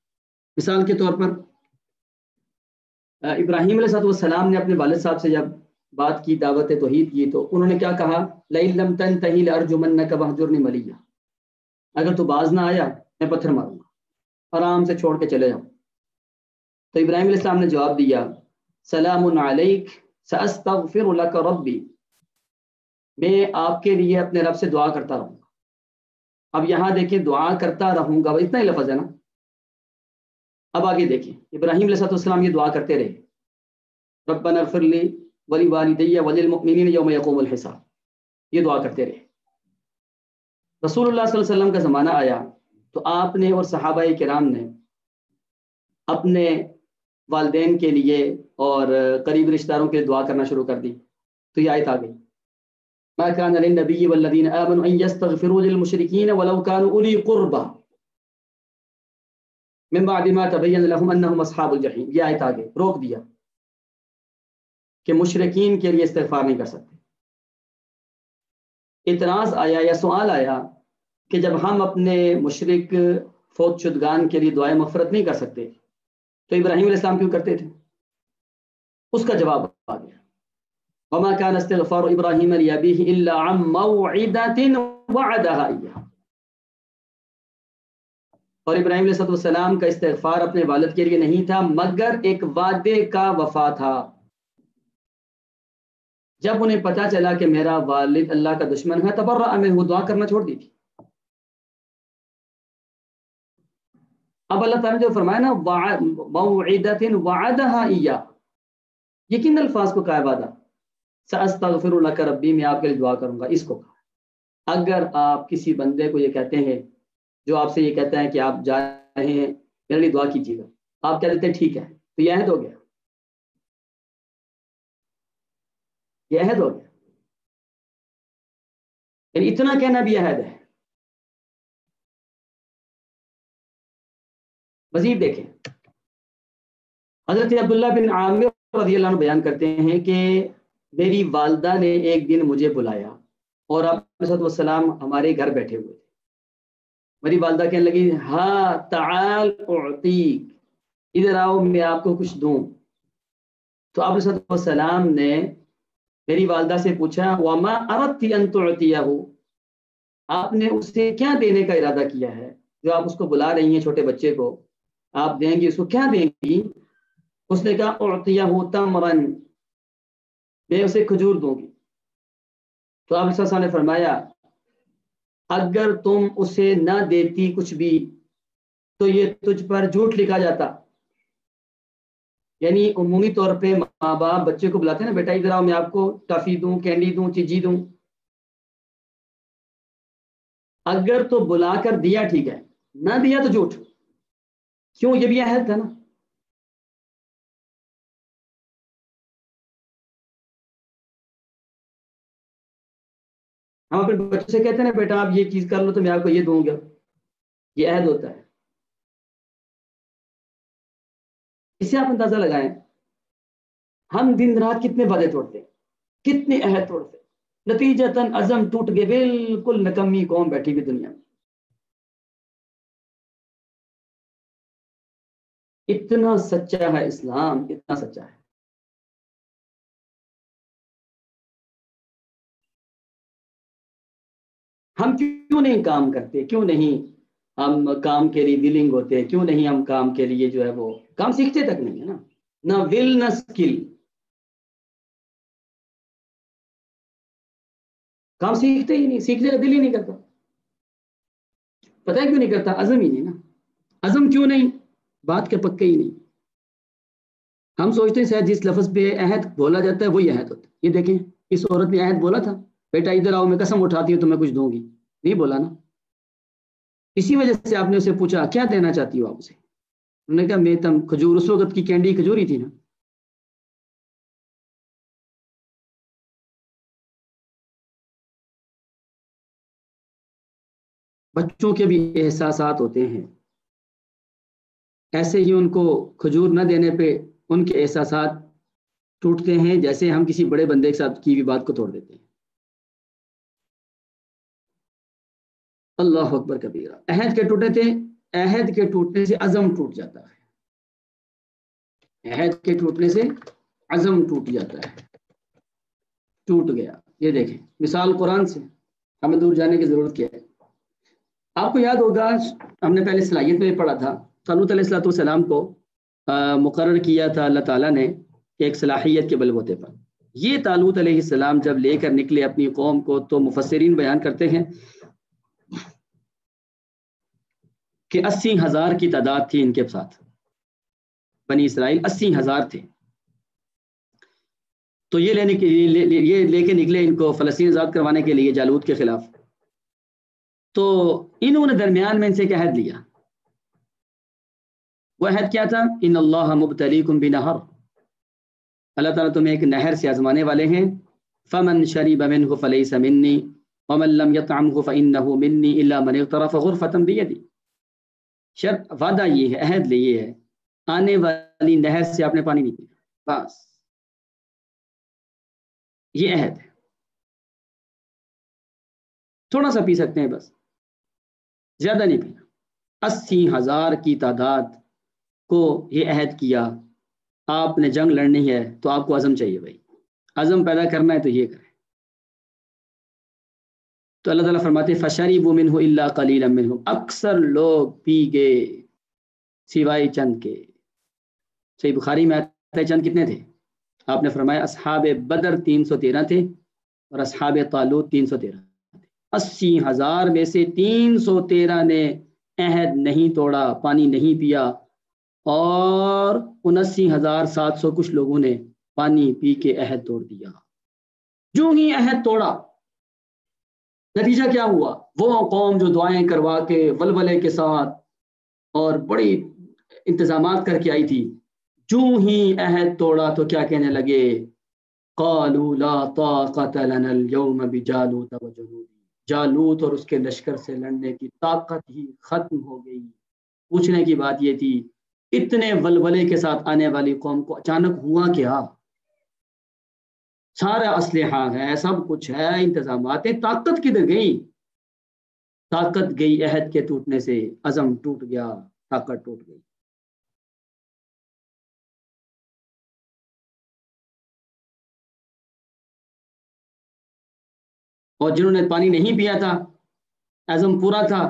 مثال کے طور پر ابراہیم علیہ السلام نے اپنے والد صاحب سے جب بات کی، دعوت توحید کی، تو انہوں نے کیا کہا؟ لئن لم تنتہی لارجمنک واہجرنی ملیہ، اگر تو باز نہ آیا میں پتھر ماروں گا، آرام سے چھوڑ کے چلے جاؤ۔ تو ابراہیم علیہ السلام نے جواب دیا سلام علیک ساستغفر لک ربی، میں آپ کے لیے اپنے رب سے دعا کرتا رہوں گا۔ اب یہاں دیکھیں دعا کرتا رہوں گا، اتنا ہی لفظ ہے نا۔ اب آگے دیکھیں ابراہیم علیہ السلام یہ دعا کرتے رہے، ربنا اغفر لی ولوالدی وللمؤمنین یوم یقوم الحساب، یہ دعا کرتے رہے۔ رسول اللہ صلی اللہ علیہ وسلم کا زمانہ آیا تو آپ نے اور صحابہ کرام نے اپنے والدین کے لیے اور قریب رشتہ داروں کے لیے دعا کرنا شروع کر دی۔ تو یہ آیت آ گئی ما كان للنبي والذين آمنوا أن يستغفروا للمشركين ولو كانوا أولي قربى من بعد ما تبين لهم أنهم أصحاب الجحيم۔ یہ آیت آگے روک دیا کہ مشرکین کے لیے استغفار نہیں کر سکتے۔ اعتراض آیا یا سوال آیا کہ جب ہم اپنے مشرک فوت شدگان کے لیے دعائیں مغفرت نہیں کر سکتے تو ابراہیم علیہ السلام کیوں کرتے تھے؟ اس کا جواب آ گیا وما كان استغفار ابراہیم لابیہ الا عن موعدۃ وعدها ایاہ، اور ابراہیم علیہ السلام کا استغفار اپنے والد کے لیے نہیں تھا مگر ایک وعدے کا وفا تھا۔ جب انہیں پتا چلا کہ میرا والد اللہ کا دشمن ہے تبرأ منہ، دعا کرنا چھوڑ دی تھی۔ اب اللہ تعالیٰ نے جو فرمایا نا موعدۃ وعدها ایاہ، یہ کن الفاظ کو کہا وعدہ؟ ساستغفر لک ربی، میں آپ کے لیے دعا کروں گا، اس کو کہا۔ اگر آپ کسی بندے کو یہ کہتے ہیں جو آپ سے یہ کہتا ہے کہ آپ جا رہے ہیں میرے لیے دعا کیجیے گا، آپ کہہ دیتے ہیں ٹھیک ہے، تو یہ عہد ہو گیا، یہ عہد ہو گیا، یعنی اتنا کہنا بھی عہد ہے۔ مزید دیکھیں حضرت عبداللہ بن عامر رضی اللہ عنہ بیان کرتے ہیں کہ میری والدہ نے ایک دن مجھے بلایا اور آپ علیہ السلام ہمارے گھر بیٹھے ہوئے تھے۔ میری والدہ کہنے لگی ہاں تعال اعطیک، ادھر آؤ میں آپ کو کچھ دوں۔ تو آپ علیہ السلام نے میری والدہ سے پوچھا وما اردت ان تعطیہ، آپ نے اسے کیا دینے کا ارادہ کیا ہے؟ جو آپ اس کو بلا رہی ہیں چھوٹے بچے کو، آپ دیں گی اس کو، کیا دیں گی؟ اس نے کہا اعطیہ تمرن، میں اسے کھجور دوں گی۔ تو آپ علیہ السلام نے فرمایا اگر تم اسے نہ دیتی کچھ بھی تو یہ تجھ پر جھوٹ لکھا جاتا۔ یعنی عمومی طور پہ ماں باپ بچے کو بلاتے ہیں نا، بیٹا ادھر آؤ میں آپ کو ٹافی دوں، کینڈی دوں، چیزی دوں۔ اگر تو بلا کر دیا ٹھیک ہے، نہ دیا تو جھوٹ، کیوں؟ یہ بھی عہد تھا نا۔ ہم اپنے بچوں سے کہتے ہیں نا بیٹا آپ یہ چیز کر لو تو میں آپ کو یہ دوں گا، یہ عہد ہوتا ہے. اس سے آپ اندازہ لگائیں ہم دن رات کتنے وعدے توڑتے ہیں، کتنے عہد توڑتے ہیں، نتیجتاً عزم ٹوٹ گئے، بالکل نکمی قوم بیٹھی ہوئی دنیا میں. اتنا سچا ہے اسلام، اتنا سچا ہے. ہم کیوں نہیں کام کرتے، کیوں نہیں ہم کام کے لیے ولنگ ہوتے، کیوں نہیں ہم کام کے لیے جو ہے وہ کام سیکھتے تک نہیں ہے نا، نہ ول نہ اسکل. کام سیکھتے ہی نہیں، سیکھنے کا دل ہی نہیں کرتا. پتہ ہے کیوں نہیں کرتا؟ عزم ہی نہیں نا. عزم کیوں نہیں؟ بات کے پکے ہی نہیں. ہم سوچتے ہیں شاید جس لفظ پہ عہد بولا جاتا ہے وہی عہد ہوتا ہے. یہ دیکھیں اس عورت نے عہد بولا تھا، بیٹا ادھر آؤ میں قسم اٹھاتی ہوں تمہیں کچھ دوں گی، نہیں بولا نا. اسی وجہ سے آپ نے اسے پوچھا کیا دینا چاہتی ہو آپ اسے، انہوں نے کہا میں تم کھجور، اس وقت کی کینڈی کھجور ہی تھی نا. بچوں کے بھی احساسات ہوتے ہیں، ایسے ہی ان کو کھجور نہ دینے پہ ان کے احساسات ٹوٹتے ہیں، جیسے ہم کسی بڑے بندے کے ساتھ کی ہوئی بات کو توڑ دیتے ہیں. اللہ اکبر کبیرہ. عہد کے ٹوٹے تھے، عہد کے ٹوٹنے سے عزم ٹوٹ جاتا ہے، عہد کے ٹوٹنے سے عزم ٹوٹ جاتا ہے. ٹوٹ گیا. یہ دیکھیں مثال قرآن سے، ہمیں دور جانے کی ضرورت کیا ہے. آپ کو یاد ہوگا ہم نے پہلے صلاحیت میں پڑھا تھا، طالوت علیہ السلام کو مقرر کیا تھا اللہ تعالیٰ نے ایک صلاحیت کے بل بوتے پر. یہ طالوت علیہ السلام جب لے کر نکلے اپنی قوم کو تو مفسرین بیان کرتے ہیں کہ 80,000 کی تعداد تھی ان کے ساتھ، بنی اسرائیل 80,000 تھے. تو یہ لینے کے یہ لے کے نکلے ان کو فلسطین آزاد کروانے کے لیے جالوت کے خلاف. تو انہوں نے درمیان میں ان سے ایک عہد لیا. وہ عہد کیا تھا؟ ان اللہ مبتلیکم بنہر، اللہ تعالیٰ تمہیں ایک نہر سے آزمانے والے ہیں. فمن شرب منه فليس مني ومن لم يطعمه فإنه مني إلا من اغترف غرفة بيدي. شرط وعدہ یہ ہے، عہد یہ ہے، آنے والی نہر سے آپ نے پانی نہیں پیا، بس یہ عہد ہے. تھوڑا سا پی سکتے ہیں بس، زیادہ نہیں پینا. 80,000 کی تعداد کو یہ عہد کیا. آپ نے جنگ لڑنی ہے تو آپ کو عزم چاہیے بھائی، عزم پیدا کرنا ہے تو یہ کریں. تو اللہ تعالیٰ فرماتے فشربوا منه الا قليلا منهم، اکثر لوگ پی گئے سوائے چند کے. صحیح بخاری میں آتا ہے چند کتنے تھے؟ آپ نے فرمایا اصحاب بدر 313 تھے اور اصحاب طالوت 313 تھے. 80,000 میں سے 313 نے عہد نہیں توڑا، پانی نہیں پیا، اور 79,700 کچھ لوگوں نے پانی پی کے عہد توڑ دیا. جو ہی عہد توڑا نتیجہ کیا ہوا؟ وہ قوم جو دعائیں کروا کے ولولے کے ساتھ اور بڑی انتظامات کر کے آئی تھی، جو ہی عہد توڑا تو کیا کہنے لگے؟ قالوا لا طاقت لنا اليوم بجالوت وجنود، جالوت اور اس کے لشکر سے لڑنے کی طاقت ہی ختم ہو گئی. پوچھنے کی بات یہ تھی اتنے ولولے کے ساتھ آنے والی قوم کو اچانک ہوا کیا؟ سارا اسلحہ ہے، سب کچھ ہے، انتظامات ہیں، طاقت کدھر گئی؟ طاقت گئی عہد کے ٹوٹنے سے، عزم ٹوٹ گیا، طاقت ٹوٹ گئی. اور جنہوں نے پانی نہیں پیا تھا، عزم پورا تھا،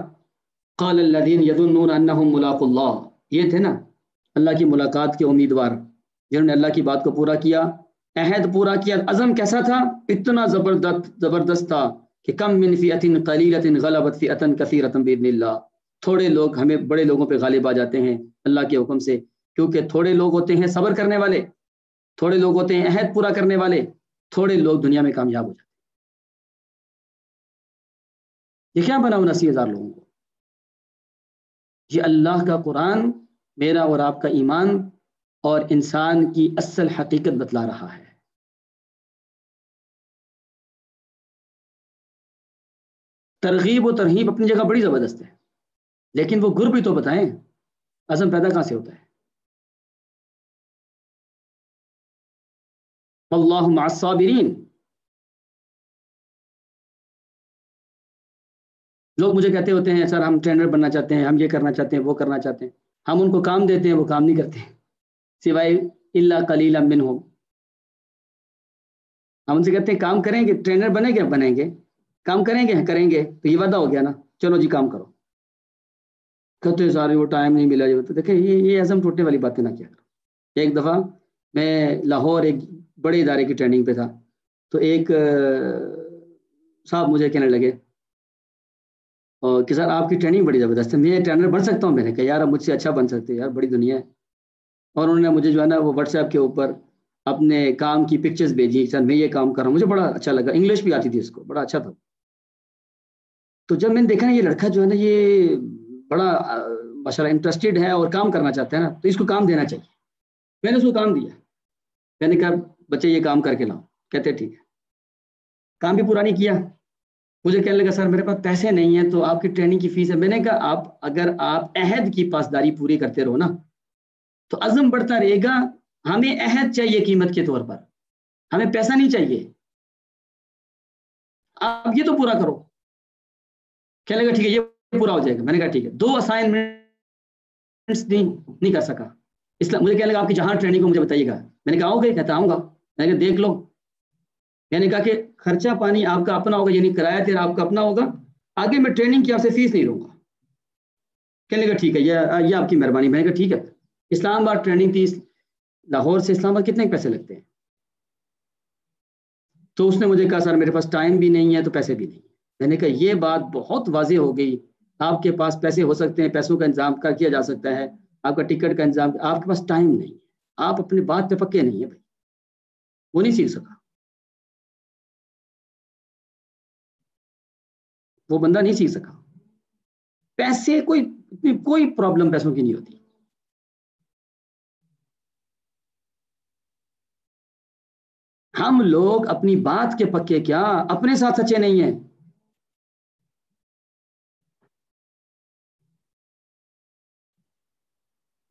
قال الذين يظنون انهم ملاق اللہ، یہ تھے نا اللہ کی ملاقات کے امیدوار، جنہوں نے اللہ کی بات کو پورا کیا، عہد پورا کیا. عزم کیسا تھا؟ اتنا زبردست تھا کہ کم من فئۃ قلیلۃ غلبت فئۃ کثیرۃ باذن اللہ. تھوڑے لوگ ہمیں بڑے لوگوں پہ غالب آ جاتے ہیں اللہ کے حکم سے، کیونکہ تھوڑے لوگ ہوتے ہیں صبر کرنے والے، تھوڑے لوگ ہوتے ہیں عہد پورا کرنے والے، تھوڑے لوگ دنیا میں کامیاب ہو جاتے ہیں. یہ کیا بنا 79,000 لوگوں کو؟ یہ اللہ کا قرآن میرا اور آپ کا ایمان اور انسان کی اصل حقیقت بتلا رہا ہے. ترغیب و ترہیب اپنی جگہ بڑی زبردست ہے، لیکن وہ گر بھی تو بتائیں عزم پیدا کہاں سے ہوتا ہے؟ واللہ مع الصابرین. لوگ مجھے کہتے ہوتے ہیں سر ہم ٹرینر بننا چاہتے ہیں، ہم یہ کرنا چاہتے ہیں، وہ کرنا چاہتے ہیں. ہم ان کو کام دیتے ہیں، وہ کام نہیں کرتے سوائے الا قلیلا منہم. ہم ان سے کہتے ہیں کام کریں گے، ٹرینر بنیں گے، بنیں گے. کام کریں گے، کریں گے. تو یہ وعدہ ہو گیا نا، چلو جی کام کرو. کہتے سارے وہ ٹائم نہیں ملا. جو تو دیکھیں یہ عزم ٹوٹنے والی باتیں نہ کیا کرو. ایک دفعہ میں لاہور ایک بڑے ادارے کی ٹریننگ پہ تھا، تو ایک صاحب مجھے کہنے لگے کہ سر آپ کی ٹریننگ بڑی زبردست ہے، میں ٹرینر بن سکتا ہوں؟ میں نے کہا یار اب مجھ سے اچھا بن سکتے یار، بڑی دنیا ہے. اور انہوں نے مجھے جو ہے نا وہ واٹس ایپ کے اوپر اپنے کام کی پکچرز بھیجی، سر میں یہ کام کر رہا ہوں. مجھے بڑا اچھا لگا، انگلش بھی آتی تھی اس کو، بڑا اچھا تھا. تو جب میں نے دیکھا نا یہ لڑکا جو ہے نا یہ بڑا ماشاءاللہ انٹرسٹیڈ ہے اور کام کرنا چاہتا ہے نا، تو اس کو کام دینا چاہیے. میں نے اس کو کام دیا. میں نے کہا بچے یہ کام کر کے لاؤ. کہتے ٹھیک ہے. کام بھی پورا نہیں کیا. مجھے کہنے لگا سر میرے پاس پیسے نہیں ہیں تو آپ کی ٹریننگ کی فیس ہے. میں نے کہا اگر آپ عہد کی پاسداری پوری کرتے رہو نا تو عزم بڑھتا رہے گا. ہمیں عہد چاہیے قیمت کے طور پر، ہمیں پیسہ نہیں چاہیے. آپ یہ تو پورا کرو. کہنے لگا ٹھیک ہے یہ پورا ہو جائے گا. میں نے کہا ٹھیک ہے. 2 اسائنمنٹس نہیں کر سکا. اس لیے مجھے کہنے لگا آپ کی جہاں ٹریننگ کو مجھے بتائیے گا. میں نے کہا آؤ گے؟ کہتا آؤں گا. میں نے کہا دیکھ لو. میں نے کہا کہ خرچہ پانی آپ کا اپنا ہوگا، یعنی کرایہ تیرا آپ کا اپنا ہوگا. آگے میں ٹریننگ کی آپ سے فیس نہیں لوں گا. کہنے لگا ٹھیک ہے یہ آپ کی مہربانی. میں نے کہا ٹھیک ہے. اسلام آباد ٹریننگ تھی. لاہور سے اسلام آباد کتنے پیسے لگتے ہیں؟ تو اس نے مجھے کہا سر میرے پاس ٹائم بھی نہیں ہے تو پیسے بھی نہیں. میں نے کہا یہ بات بہت واضح ہو گئی. آپ کے پاس پیسے ہو سکتے ہیں، پیسوں کا انتظام کیا جا سکتا ہے، آپ کا ٹکٹ کا انتظام، آپ کے پاس ٹائم نہیں ہے. آپ اپنی بات پہ پکے نہیں ہیں بھائی. وہ نہیں سیکھ سکا، وہ بندہ نہیں سیکھ سکا. پیسے کوئی پرابلم پیسوں کی نہیں ہوتی. ہم لوگ اپنی بات کے پکے کیا اپنے ساتھ سچے نہیں ہیں.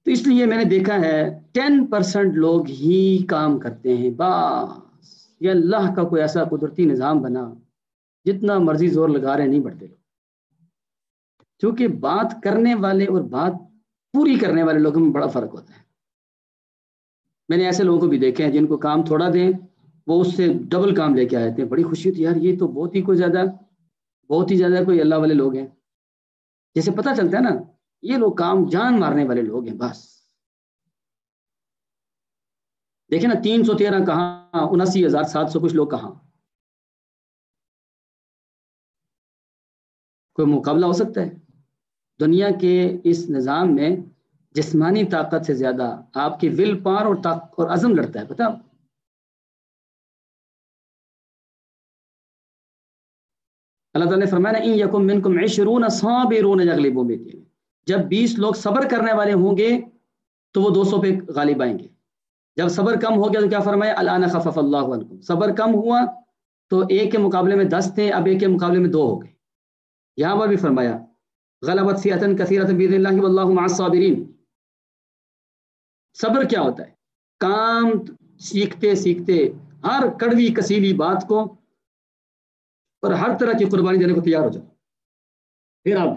تو اس لیے میں نے دیکھا ہے 10% لوگ ہی کام کرتے ہیں بس. یہ اللہ کا کوئی ایسا قدرتی نظام بنا، جتنا مرضی زور لگا رہے نہیں بڑھتے لوگ. کیونکہ بات کرنے والے اور بات پوری کرنے والے لوگوں میں بڑا فرق ہوتا ہے. میں نے ایسے لوگوں کو بھی دیکھے ہیں جن کو کام تھوڑا دیں وہ اس سے ڈبل کام لے کے آئے تھے. بڑی خوشی ہوتی ہے یار، یہ تو بہت ہی زیادہ کوئی اللہ والے لوگ ہیں. جیسے پتہ چلتا ہے نا یہ لوگ کام جان مارنے والے لوگ ہیں بس. دیکھیں نا 313 کہاں، 79,700 کچھ لوگ کہاں. کوئی مقابلہ ہو سکتا ہے؟ دنیا کے اس نظام میں جسمانی طاقت سے زیادہ آپ کی ول پاور اور عزم لڑتا ہے. پتہ اللہ تعالیٰ نے فرمایا ان یکم منکم 20 صابرون یغلبوا 200. جب 20 لوگ صبر کرنے والے ہوں گے تو وہ 200 پہ غالب آئیں گے. جب صبر کم ہو گیا تو کیا فرمایا الان خفف اللہ عنکم. صبر کم ہوا تو ایک کے مقابلے میں 10 تھے، اب ایک کے مقابلے میں 2 ہو گئے. یہاں پر بھی فرمایا غلبت فئۃ کثیرۃ باذن اللہ واللہ مع الصابرین. صبر کیا ہوتا ہے؟ کام سیکھتے سیکھتے ہر کڑوی کسیلی بات کو اور ہر طرح کی قربانی دینے کو تیار ہو جاؤ. پھر آپ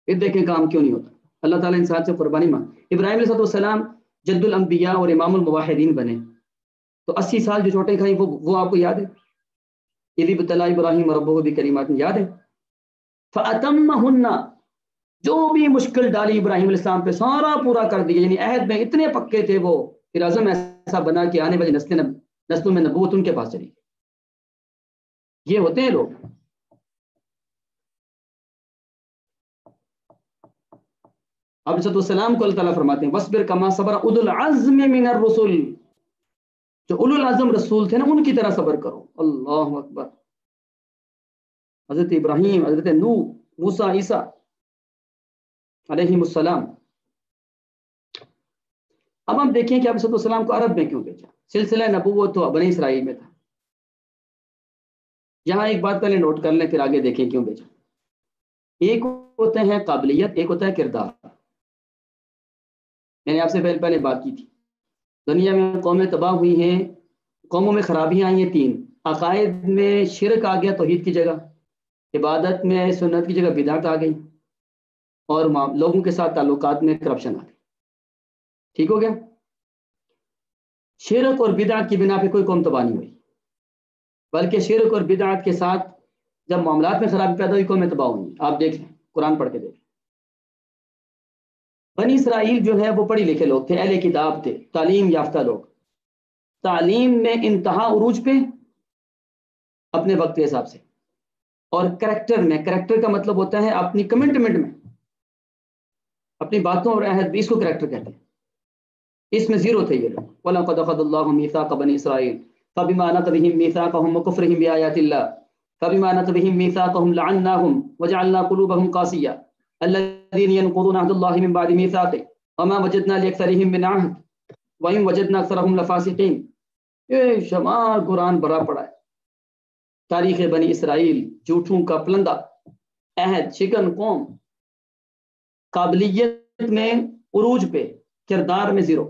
دیکھیں کام کیوں نہیں ہوتا. اللہ تعالیٰ انسان سے قربانی مانگ. ابراہیم علیہ السلام جد الانبیاء اور امام الموحدین بنے تو 80 سال جو چوٹیں کھائیں وہ آپ کو یاد ہے؟ اذ ابتلی ابراہیم ربہ بکلمات، یاد ہے؟ فاتمہن، جو بھی مشکل ڈالی ابراہیم علیہ السلام پہ سارا پورا کر دیا. یعنی عہد میں اتنے پکے تھے وہ، پھر عزم ایسا بنا کہ آنے والی نسلوں میں نبوت ان کے پاس چلی. یہ ہوتے ہیں لوگ. اب السلام کو اللہ تعالیٰ فرماتے ہیں وَاصْبِرْ كَمَا صَبَرَ أُولُو الْعَزْمِ مِنَ الرُّسُلِ. جو اولو العزم رسول تھے نا ان کی طرح صبر کرو. اللہ اکبر. حضرت ابراہیم، حضرت نوح، موسیٰ، عیسیٰ علیہم السلام. اب ہم دیکھیں کہ اب السلام کو عرب میں کیوں بھیجا؟ سلسلہ نبوت تو بنی اسرائیل میں تھا. یہاں ایک بات پہلے نوٹ کر لیں پھر آگے دیکھیں کیوں بھیجا. ایک ہوتے ہیں قابلیت، ایک ہوتا ہے کردار. میں نے آپ سے پہلے بات کی تھی، دنیا میں قومیں تباہ ہوئی ہیں، قوموں میں خرابیاں آئی ہیں تین. عقائد میں شرک آ گیا توحید کی جگہ، عبادت میں سنت کی جگہ بدعت آ گئی، اور لوگوں کے ساتھ تعلقات میں کرپشن آ گئی. ٹھیک ہو گیا؟ شرک اور بدعت کی بنا پہ کوئی قوم تباہ نہیں ہوئی، بلکہ شرک اور بدعت کے ساتھ جب معاملات میں خرابی پیدا ہوئی قومیں تباہ ہوئی. آپ دیکھ لیں، قرآن پڑھ کے دیکھ. بنی اسرائیل جو ہے وہ پڑھی لکھے لوگ تھے، اہل کتاب تھے، تعلیم یافتہ لوگ، تعلیم میں انتہا عروج پہ اپنے وقت کے حساب سے، اور کریکٹر میں، کریکٹر کا مطلب ہوتا ہے اپنی کمٹمنٹ میں، اپنی باتوں اور عہد بھی، اس کو کریکٹر کہتے ہیں. اس میں زیرو تھے یہ لوگ. وَلَقَدْ أَخَذَ اللَّهُ مِيثَاقَ بَنِي إِسْرَائِيلَ فَبِمَا نَقْضِهِم مِيثَاقَهُمْ وَكُفْرِهِم بِآيَاتِ اللَّهِ فَبِمَا نَقْضِهِم مِيثَاقَهُمْ لَعَنَّاهُمْ وَجَعَلْنَا قُلُوبَهُم قَاسِيَةً الَّذِينَ يَنقُضُونَ عَهْدَ اللَّهِ مِن بَعْدِ مِيثَاقِهِ وَمَا وَجَدْنَا لِأَكْثَرِهِم مِّنْ عَهْدٍ وَإِن وَجَدْنَا أَكْثَرَهُمْ لَفَاسِقِينَ. یہ شمار قرآن بھرا پڑا ہے تاریخ بنی اسرائیل، جھوٹوں کا پلندہ، عہد شکن قوم، قابلیت میں عروج پہ، کردار میں زیرو.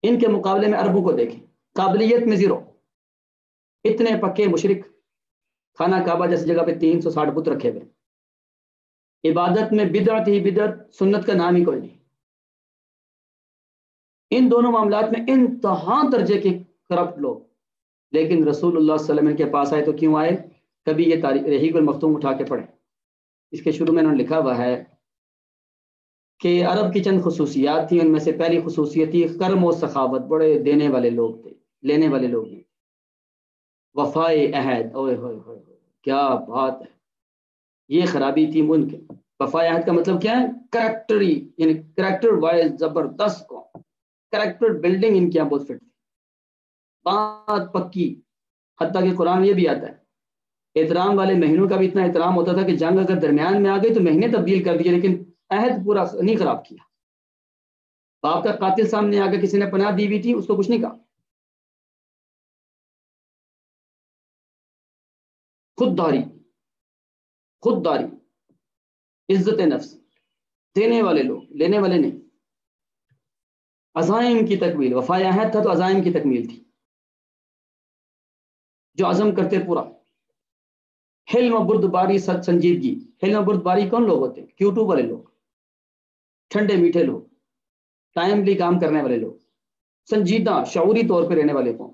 ان کے مقابلے میں عربوں کو دیکھیں، قابلیت میں زیرو، اتنے پکے مشرک، خانہ کعبہ جیسی جگہ پہ 360 بت رکھے ہوئے، عبادت میں بدعت ہی بدعت، سنت کا نام ہی کوئی نہیں. ان دونوں معاملات میں انتہا درجے کے کرپٹ لوگ. لیکن رسول اللہ صلی اللہ علیہ وسلم کے پاس آئے تو کیوں آئے؟ کبھی یہ تاریخ رحیق المختوم اٹھا کے پڑھیں، اس کے شروع میں انہوں نے لکھا ہوا ہے کہ عرب کی چند خصوصیات تھیں، ان میں سے پہلی خصوصیت تھی کرم و سخاوت. بڑے دینے والے لوگ تھے، لینے والے لوگ ہیں. وفائے عہد، اوئے ہوئے ہوئے، کیا بات ہے. یہ خرابی تھی ان کے. وفائے عہد کا مطلب کیا ہے؟ کریکٹری، یعنی کریکٹر وائز زبردست کو، کریکٹر بلڈنگ ان کی بہت فٹ تھی، بات پکی. حتیٰ کہ قرآن یہ بھی آتا ہے، احترام والے مہینوں کا بھی اتنا احترام ہوتا تھا کہ جنگ اگر درمیان میں آ گئی تو مہینے تبدیل کر دیے، لیکن عہد پورا نہیں خراب کیا. باپ کا قاتل سامنے آ کے کسی نے پناہ دی ہوئی تھی، اس کو کچھ نہیں کہا. خودداری، خودداری، عزت نفس، دینے والے لوگ، لینے والے نہیں. عزائم کی تکمیل، وفائے عہد تھا تو عزائم کی تکمیل تھی، جو عزم کرتے پورا. حلم و بردباری، سنجیدگی. حلم و بردباری کون لوگ ہوتے ہیں؟ Q2 والے لوگ، ٹھنڈے میٹھے لوگ، ٹائملی کام کرنے والے لوگ، سنجیدہ شعوری طور پہ رہنے والے کو.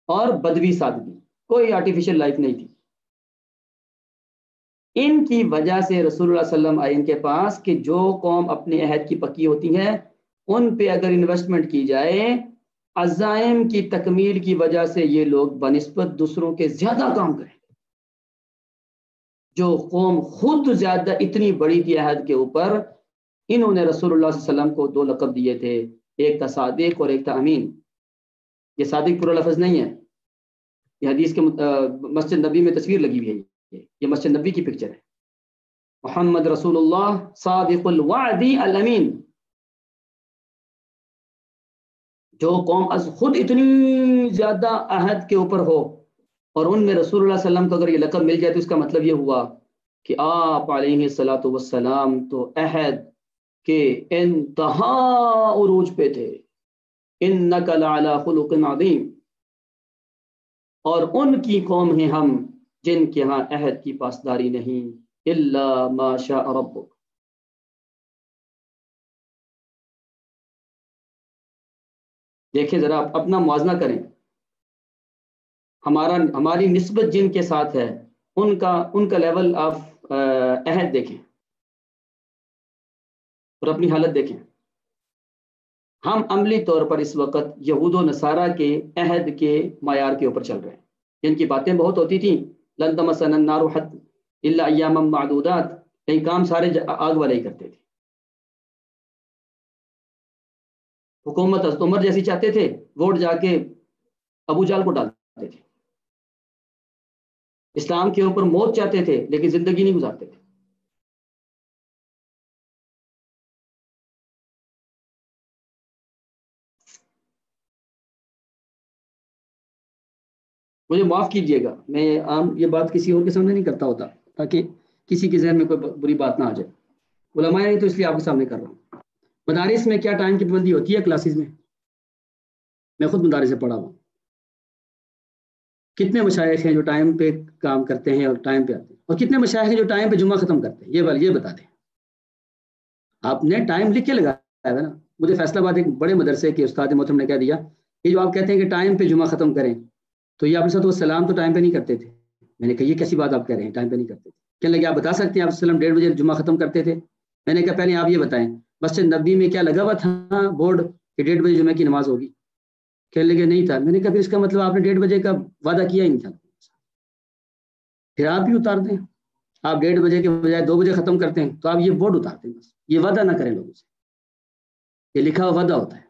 اور بدوی سادگی، کوئی آرٹیفیشل لائف نہیں تھی. ان کی وجہ سے رسول اللہ صلی اللہ علیہ وسلم آئے ان کے پاس کہ جو قوم اپنے عہد کی پکی ہوتی ہے ان پہ اگر انویسٹمنٹ کی جائے، عزائم کی تکمیل کی وجہ سے یہ لوگ بنسبت دوسروں کے زیادہ کام کریں. جو قوم خود زیادہ اتنی بڑی تھی عہد کے اوپر، انہوں نے رسول اللہ صلی اللہ علیہ وسلم کو 2 لقب دیے تھے، ایک تھا صادق اور ایک تھا امین. یہ صادق پورا لفظ نہیں ہے، یہ حدیث کے مسجد نبی میں تصویر لگی ہوئی ہے، یہ مسجد نبی کی پکچر ہے. محمد رسول اللہ صادق الوعد الامین. جو قوم از خود اتنی زیادہ عہد کے اوپر ہو اور ان میں رسول اللہ صلی اللہ علیہ وسلم کو اگر یہ لقب مل جائے تو اس کا مطلب یہ ہوا کہ آپ علیہ الصلوۃ والسلام تو عہد کے انتہا عروج پہ تھے. انک لعلی خلق عظیم. اور ان کی قوم ہیں ہم جن کے ہاں عہد کی پاسداری نہیں، الا ما شاء ربک. دیکھیں ذرا اپنا موازنہ کریں، ہماری نسبت جن کے ساتھ ہے ان کا لیول آف عہد دیکھیں اور اپنی حالت دیکھیں. ہم عملی طور پر اس وقت یہود و نصارہ کے عہد کے معیار کے اوپر چل رہے ہیں. جن کی باتیں بہت ہوتی تھیں، لن تمسنا النار الا ایاما معدودات، کئی کام سارے آگ والے ہی کرتے تھے. حکومت حضرت عمر جیسی چاہتے تھے، ووٹ جا کے ابو جال کو ڈالتے تھے. اسلام کے اوپر موت چاہتے تھے لیکن زندگی نہیں گزارتے تھے. مجھے معاف کیجیے گا، میں عام یہ بات کسی اور کے سامنے نہیں کرتا ہوتا تاکہ کسی کے ذہن میں کوئی بری بات نہ آ جائے. علماء نہیں تو اس لیے آپ کے سامنے کر رہا ہوں. مدارس میں کیا ٹائم کی پابندی ہوتی ہے کلاسز میں خود مدارس سے پڑھا ہوں. کتنے مشائخ ہیں جو ٹائم پہ کام کرتے ہیں اور ٹائم پہ آتے ہیں، اور کتنے مشائخ ہیں جو ٹائم پہ جمعہ ختم کرتے ہیں؟ یہ بتا دیں. آپ نے ٹائم لکھ کے لگایا ہے نا. مجھے فیصل آباد ایک بڑے مدرسے کے استاد محترم نے کہہ دیا یہ جو آپ کہتے ہیں کہ ٹائم پہ جمعہ ختم کریں، تو یہ آپ نے وہ سلام تو ٹائم پہ نہیں کرتے تھے. میں نے کہا یہ کیسی بات آپ کہہ رہے ہیں ٹائم پہ نہیں کرتے تھے؟ کہنے لگے آپ بتا سکتے ہیں آپ وسلم 1:30 بجے جمعہ ختم کرتے تھے؟ میں نے کہا پہلے آپ یہ بتائیں مسجد نبی میں کیا لگا ہوا تھا بورڈ کہ 1:30 بجے جمعہ کی نماز ہوگی؟ کہنے لگے نہیں تھا. میں نے کہا پھر اس کا مطلب آپ نے 1:30 بجے کا وعدہ کیا ہی نہیں تھا. پھر آپ بھی اتار دیں. آپ 1:30 بجے کے بجائے 2 بجے ختم کرتے ہیں تو آپ یہ بورڈ اتار دیں. بس یہ وعدہ نہ کریں لوگوں سے، یہ لکھا ہوا وعدہ ہوتا ہے.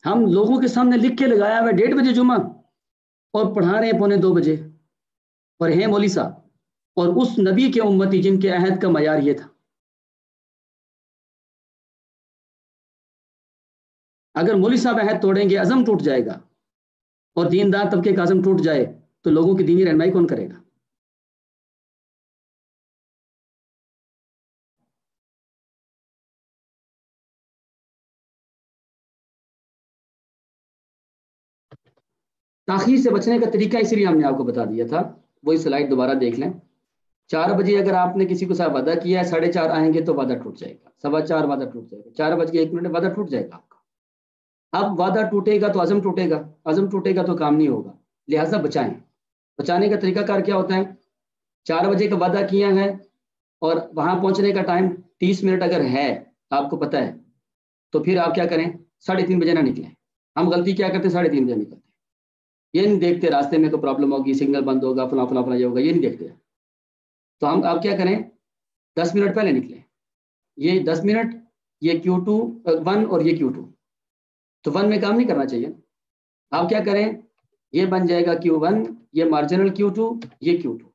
ہم لوگوں کے سامنے لکھ کے لگایا ہوا 1:30 بجے جمعہ اور پڑھا رہے ہیں 1:45 بجے، اور ہیں مولوی صاحب اور اس نبی کے امتی جن کے عہد کا معیار یہ تھا. اگر مولوی صاحب عہد توڑیں گے عزم ٹوٹ جائے گا، اور دیندار طبقے کا عزم ٹوٹ جائے تو لوگوں کی دینی رہنمائی کون کرے گا؟ تاخیر سے بچنے کا طریقہ اس لیے ہم نے آپ کو بتا دیا تھا. وہی سلائڈ دوبارہ دیکھ لیں. 4 بجے اگر آپ نے کسی کو صاحب وعدہ کیا ہے 4:30 آئیں گے تو وعدہ ٹوٹ جائے گا. 4:15 وعدہ ٹوٹ جائے گا. 4:01 وعدہ ٹوٹ جائے گا آپ کا. اب وعدہ ٹوٹے گا تو عزم ٹوٹے گا، عزم ٹوٹے گا تو کام نہیں ہوگا. لہٰذا بچائیں. بچانے کا طریقہ کار کیا ہوتا ہے؟ 4 بجے کا وعدہ کیا ہے اور وہاں پہنچنے کا ٹائم 30 منٹ اگر ہے آپ کو پتہ ہے تو پھر آپ کیا کریں؟ 3:30 بجے نہ نکلیں. ہم غلطی کیا کرتے ہیں؟ 3:30 بجے نکلتے ہیں. یہ نہیں دیکھتے راستے میں کوئی پرابلم ہوگی، سگنل بند ہوگا، فلاں فلاں فلاں یہ ہوگا، یہ نہیں دیکھتے. تو ہم آپ کیا کریں؟ 10 منٹ پہلے نکلیں. یہ 10 منٹ یہ Q2 1 اور یہ Q2 تو 1 میں کام نہیں کرنا چاہیے. آپ کیا کریں؟ یہ بن جائے گا Q1، یہ مارجنل Q2، یہ Q2.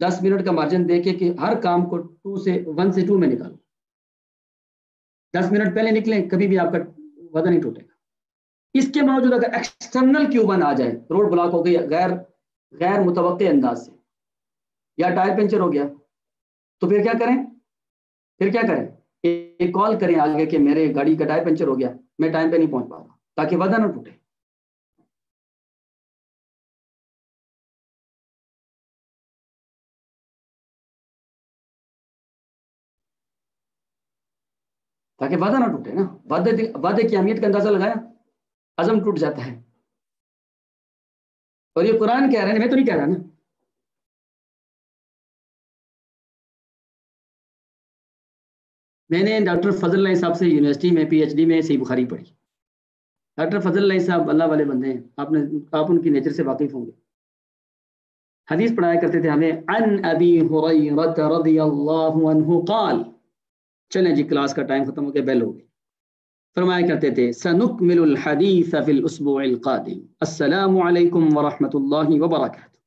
10 منٹ کا مارجن دے کے کہ ہر کام کو 1 سے 2 میں نکالو. 10 منٹ پہلے نکلیں کبھی بھی آپ کا وعدہ نہیں ٹوٹے گا. اس کے باوجود اگر ایکسٹرنل Q1 آ جائے، روڈ بلاک ہو گئی غیر متوقع انداز سے، یا ٹائر پنچر ہو گیا، تو پھر کیا کریں؟ ایک کال کریں آگے کہ میرے گاڑی کا ٹائر پنچر ہو گیا، میں ٹائم پہ نہیں پہنچ پا رہا، تاکہ وعدہ نہ ٹوٹے. تاکہ وعدہ نہ ٹوٹے نا. وعدے کی اہمیت کا اندازہ لگایا، عزم ٹوٹ جاتا ہے. اور یہ قرآن کہہ رہے ہیں، میں تو نہیں کہہ رہا نا. میں نے ڈاکٹر فضل اللہ صاحب سے یونیورسٹی میں PhD میں صحیح بخاری پڑھی. ڈاکٹر فضل اللہ صاحب اللہ والے بندے ہیں، آپ ان کی نیچر سے واقف ہوں گے. حدیث پڑھایا کرتے تھے ہمیں عن ابی ہریرہ رضی اللہ عنہ قال. چلیں جی کلاس کا ٹائم ختم ہو گیا، بیل ہو گئی. فرمایا کرتے تھے سنکمل الحدیث فی الاسبوع القادم، السلام علیکم ورحمۃ اللہ وبرکاتہ.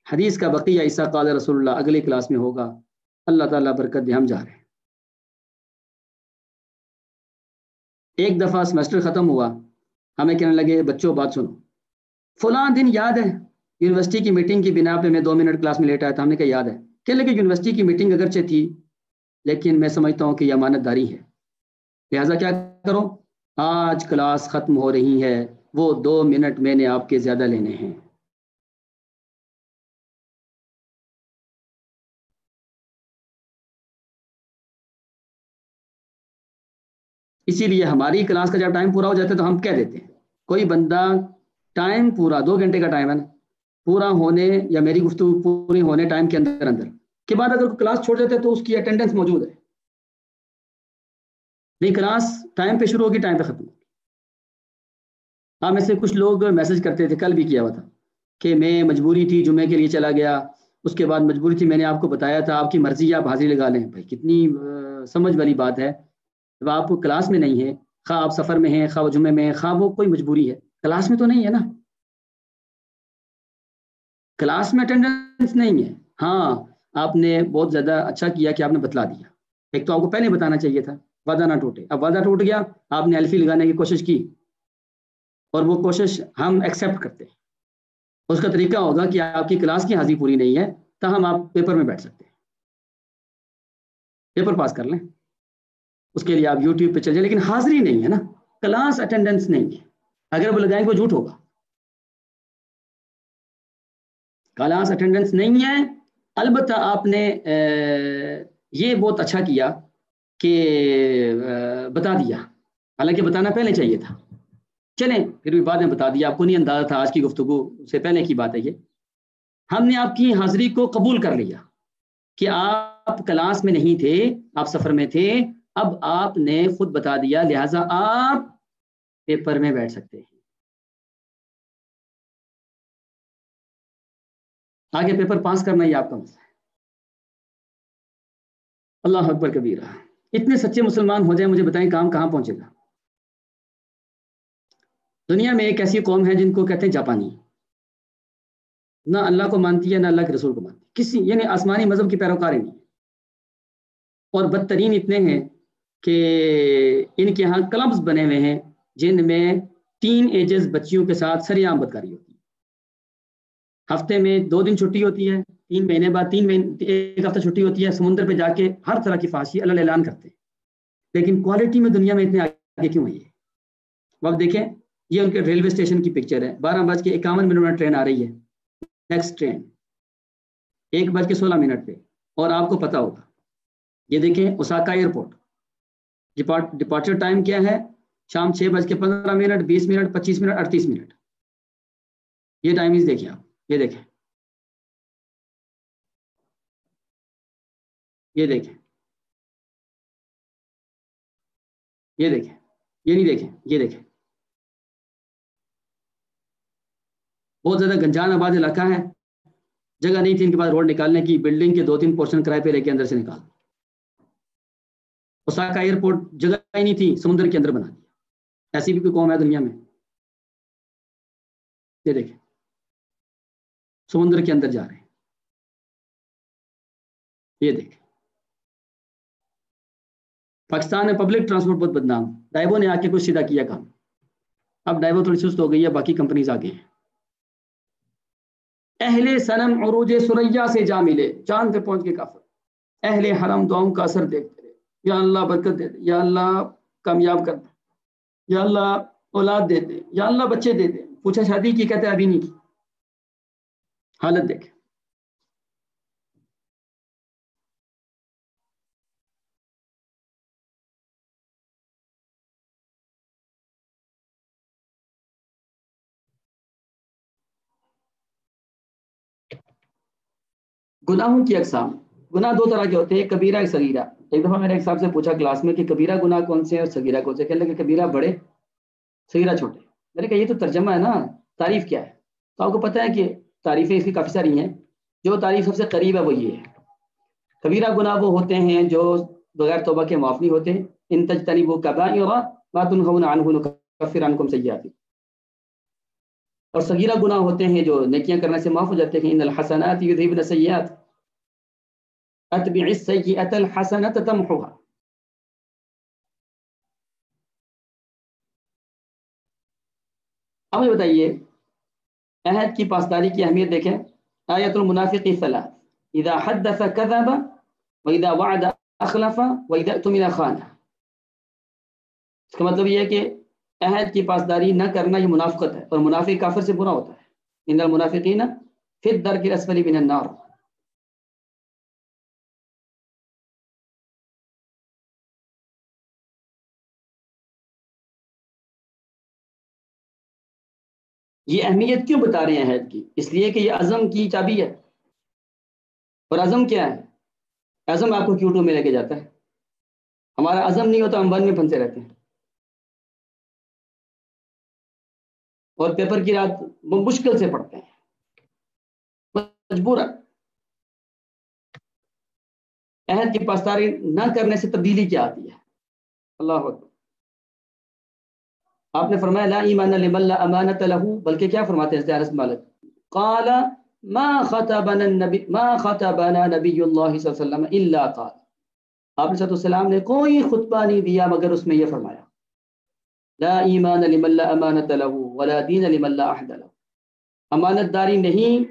حدیث کا بقیہ عیسیٰ قال رسول اللہ اگلی کلاس میں ہوگا. اللہ تعالیٰ برکت دے. ہم جا رہے ہیں. ایک دفعہ سیمسٹر ختم ہوا، ہمیں کہنے لگے بچوں بات سنو، فلاں دن یاد ہے یونیورسٹی کی میٹنگ کی بنا پہ میں 2 منٹ کلاس میں لیٹ آیا تھا؟ ہم نے کہا یاد ہے. کہنے لگے یونیورسٹی کی میٹنگ اگرچہ تھی لیکن میں سمجھتا ہوں کہ یہ امانت داری ہے، لہٰذا کیا کرو، آج کلاس ختم ہو رہی ہے، وہ 2 منٹ میں نے آپ کے زیادہ لینے ہیں. اسی لیے ہماری کلاس کا جب ٹائم پورا ہو جاتا ہے تو ہم کہہ دیتے ہیں کوئی بندہ ٹائم پورا 2 گھنٹے کا ٹائم ہے نا، پورا ہونے یا میری گفتگو پوری ہونے ٹائم کے اندر کے بعد اگر کلاس چھوڑ جاتا ہے تو اس کی اٹینڈنس موجود ہے. نہیں کلاس ٹائم پہ شروع ہوگی، ٹائم پہ ختم ہوگی. ہاں میں سے کچھ لوگ میسج کرتے تھے، کل بھی کیا ہوا تھا کہ میں مجبوری تھی جمعے کے لیے چلا گیا، اس کے بعد مجبوری تھی، میں نے آپ کو بتایا تھا آپ کی مرضی آپ حاضری لگا لیں. بھائی کتنی سمجھ والی بات ہے. جب آپ کلاس میں نہیں ہیں، خواہ آپ سفر میں ہیں، خواہ وہ جمعے میں ہیں، خواہ وہ کوئی مجبوری ہے، کلاس میں تو نہیں ہے نا. کلاس میں اٹینڈنس نہیں ہے. ہاں آپ نے بہت زیادہ اچھا کیا کہ آپ نے بتلا دیا. ایک تو آپ کو پہلے بتانا چاہیے تھا، وعدہ نہ ٹوٹے. اب وعدہ ٹوٹ گیا، آپ نے الفی لگانے کی کوشش کی، اور وہ کوشش ہم ایکسیپٹ کرتے ہیں. اس کا طریقہ ہوگا کہ آپ کی کلاس کی حاضری پوری نہیں ہے تاہم آپ پیپر میں بیٹھ سکتے ہیں, پیپر پاس کر لیں, اس کے لیے آپ یوٹیوب پہ چل جائیں, لیکن حاضری نہیں ہے نا, کلاس اٹینڈنس نہیں ہے. اگر وہ لگائیں وہ جھوٹ ہوگا. کلاس اٹینڈنس نہیں ہے. البتہ آپ نے یہ بہت اچھا کیا کہ بتا دیا, حالانکہ بتانا پہلے چاہیے تھا. چلیں پھر بھی بعد میں بتا دیا, آپ کو نہیں اندازہ تھا, آج کی گفتگو سے پہلے کی بات ہے یہ. ہم نے آپ کی حاضری کو قبول کر لیا کہ آپ کلاس میں نہیں تھے, آپ سفر میں تھے, اب آپ نے خود بتا دیا, لہٰذا آپ پیپر میں بیٹھ سکتے ہیں. آگے پیپر پاس کرنا ہی آپ کا مسئلہ ہے. اللہ اکبر کبیرہ. اتنے سچے مسلمان ہو جائیں, مجھے بتائیں کام کہاں پہنچے گا. دنیا میں ایک ایسی قوم ہے جن کو کہتے ہیں جاپانی, نہ اللہ کو مانتی ہے نہ اللہ کے رسول کو مانتی, کسی یعنی آسمانی مذہب کی پیروکار ہی نہیں. اور بدترین اتنے ہیں کہ ان کے ہاں کلبز بنے ہوئے ہیں جن میں ٹین ایجز بچیوں کے ساتھ سر عام بدکاری ہوتی ہے. ہفتے میں 2 دن چھٹی ہوتی ہے, 3 مہینے بعد 1 ہفتہ چھٹی ہوتی ہے, سمندر پہ جا کے ہر طرح کی فحاشی اللہ اعلان کرتے ہیں. لیکن کوالٹی میں دنیا میں اتنے آگے کیوں ہے؟ وقت دیکھیں, یہ ان کے ریلوے اسٹیشن کی پکچر ہے. 12:51 میں ٹرین آ رہی ہے, نیکسٹ ٹرین 1:16 پہ. اور آپ کو پتا ہوگا, یہ دیکھیں اوساکا ایئرپورٹ, ڈپارچر ٹائم کیا ہے, شام 6:15 20 منٹ 25 منٹ 38 منٹ. یہ ٹائمز دیکھیں آپ, یہ دیکھیں, یہ دیکھیں, یہ دیکھیں, یہ نہیں دیکھیں, یہ دیکھیں. بہت زیادہ گنجان آباد علاقہ ہے, جگہ نہیں تھی ان کے پاس روڈ نکالنے کی, بلڈنگ کے 2-3 پورشن کرائے پہ لے کے اندر سے نکال. اوساکا ایئرپورٹ جگہ ہی نہیں تھی, سمندر کے اندر بنا دیا. ایسی بھی کوئی قوم ہے دنیا میں؟ یہ دیکھیں, سمندر کے اندر جا رہے ہیں, یہ دیکھیں. پاکستان میں پبلک ٹرانسپورٹ بہت بدنام, ڈائیو نے آ کے کچھ سیدھا کیا کام. اب ڈائیو تھوڑی سست ہو گئی ہے, باقی کمپنیز آگے ہیں. اہل صنم عروج سریا سے جا ملے, چاند پہ پہنچ کے کافر. اہل حرم دعاؤں کا اثر دیکھتے رہے, یا اللہ برکت دے دے, یا اللہ کامیاب کر دے, یا اللہ اولاد دے دے, یا اللہ بچے دے دے. پوچھا شادی کی, کہتے ابھی نہیں کی. حالت دیکھ. گناہوں کی اقسام. گناہ 2 طرح کے ہوتے ہیں, کبیرہ ایک صغیرہ. ایک دفعہ میں نے ایک صاحب سے پوچھا کلاس میں کہ کبیرہ گناہ کون سے ہیں اور صغیرہ کون سے. کہنے لگے کبیرہ بڑے, صغیرہ چھوٹے. میں نے کہا یہ تو ترجمہ ہے نا, تعریف کیا ہے؟ تو آپ کو پتہ ہے کہ تعریفیں اس کی کافی ساری ہیں, جو تعریف سب سے قریب ہے وہ یہ ہے. کبیرہ گناہ وہ ہوتے ہیں جو بغیر توبہ کے معاف نہیں ہوتے. ان تجتنبوا کبائر ما تنهون عنه نکفر عنکم سیئاتکم. اور صغیرہ گناہ ہوتے ہیں جو نیکیاں کرنے سے معاف ہو جاتے ہیں. ان الحسنات یذهبن السیئات اتبع السیئۃ الحسنۃ تمحوها. اب یہ بتائیے عہد کی پاسداری کی اہمیت دیکھیں. آیت المنافق ثلاث, اذا حدث كذب واذا وعد اخلف واذا اؤتمن خان. اس کا مطلب یہ ہے کہ عہد کی پاسداری نہ کرنا یہ منافقت ہے, اور منافق کافر سے برا ہوتا ہے. ان المنافقین فی الدرک الاسفل من النار. یہ اہمیت کیوں بتا رہے ہیں عہد کی؟ اس لیے کہ یہ عزم کی چابی ہے. اور عزم کیا ہے؟ عزم آپ کو Q2 میں لے کے جاتا ہے. ہمارا عزم نہیں ہوتا, ہم 1 میں پھنسے رہتے ہیں, اور پیپر کی رات مشکل سے پڑھتے ہیں مجبورا. عہد کی پاسداری نہ کرنے سے تبدیلی کیا آتی ہے؟ اللہ اکبر. آپ نے فرمایا لا ایمان لمن لا امانت له, بلکہ کیا فرماتے ہیں انس مالک, قال ما خطبنا النبي ما خطبنا نبی اللہ صلی اللہ علیہ وسلم الا قال. آپ صلی اللہ علیہ وسلم نے کوئی خطبہ نہیں دیا مگر اس میں یہ فرمایا لا ایمان لمن لا امانت له ولا دین لمن لا عہد لہ. امانت داری نہیں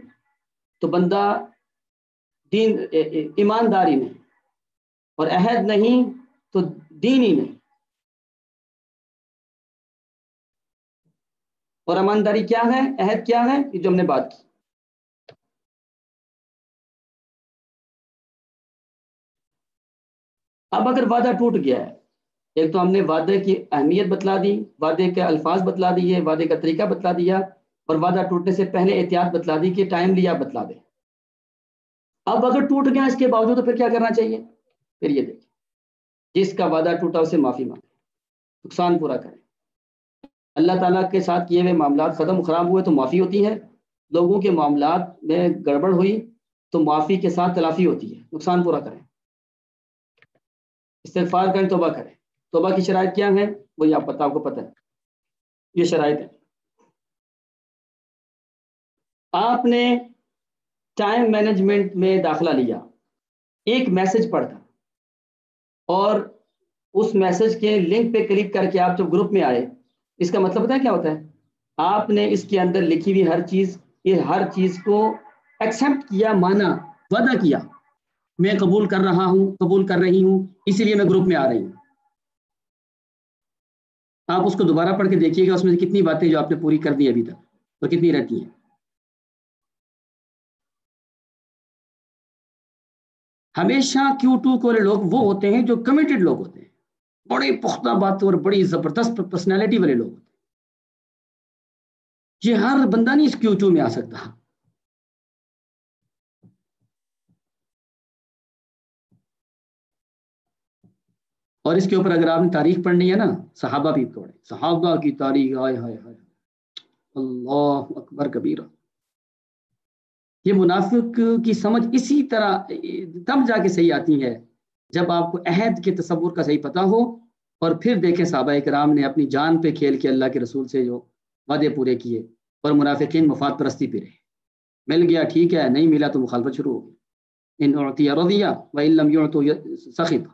تو بندہ ایمانداری نہیں، اور عہد نہیں تو دین ہی نہیں. اور ایمانداری کیا ہے، عہد کیا ہے، یہ جو ہم نے بات کی. اب اگر وعدہ ٹوٹ گیا ہے، ایک تو ہم نے وعدے کی اہمیت بتلا دی، وعدے کے الفاظ بتلا دیے، وعدے کا طریقہ بتلا دیا، اور وعدہ ٹوٹنے سے پہلے احتیاط بتلا دی کہ ٹائم لیا بتلا دیں. اب اگر ٹوٹ گیا اس کے باوجود تو پھر کیا کرنا چاہیے؟ پھر یہ دیکھیں، جس کا وعدہ ٹوٹا اسے معافی مانگے، نقصان پورا کریں. اللہ تعالیٰ کے ساتھ کیے ہوئے معاملات ختم خراب ہوئے تو معافی ہوتی ہے، لوگوں کے معاملات میں گڑبڑ ہوئی تو معافی کے ساتھ تلافی ہوتی ہے، نقصان پورا کریں، استغفار کریں، توبہ کریں. توبہ کی شرائط کیا ہیں وہی آپ کو پتہ ہے، یہ شرائط ہے. آپ نے ٹائم مینجمنٹ میں داخلہ لیا ایک میسج پڑھ کر، اور اس میسج کے لنک پہ کلک کر کے آپ جب گروپ میں آئے، اس کا مطلب پتہ ہے کیا ہوتا ہے؟ آپ نے اس کے اندر لکھی ہوئی ہر چیز، یہ ہر چیز کو ایکسیپٹ کیا، مانا، وعدہ کیا، میں قبول کر رہا ہوں، قبول کر رہی ہوں، اسی لیے میں گروپ میں آ رہی ہوں. آپ اس کو دوبارہ پڑھ کے دیکھیے گا، اس میں کتنی باتیں جو آپ نے پوری کر دی ابھی تک اور کتنی رہتی ہیں. ہمیشہ Q2 والے لوگ وہ ہوتے ہیں جو کمیٹڈ لوگ ہوتے ہیں، بڑے پختہ باتوں اور بڑی زبردست پرسنالٹی والے لوگ ہوتے ہیں. یہ ہر بندہ نہیں اس Q2 میں آ سکتا. اور اس کے اوپر اگر آپ نے تاریخ پڑھنی ہے نا، صحابہ بھی پڑھیں، صحابہ کی تاریخ، ہائے ہائے ہائے، اللہ اکبر کبیرہ. یہ منافق کی سمجھ اسی طرح تب جا کے صحیح آتی ہے جب آپ کو عہد کے تصور کا صحیح پتہ ہو. اور پھر دیکھیں صحابہ کرام نے اپنی جان پہ کھیل کے اللہ کے رسول سے جو وعدے پورے کیے، اور منافقین مفاد پرستی پہ رہے. مل گیا ٹھیک ہے، نہیں ملا تو مخالفت شروع ہو گئی. ان اعطی رضی وان لم یعطوا سخط.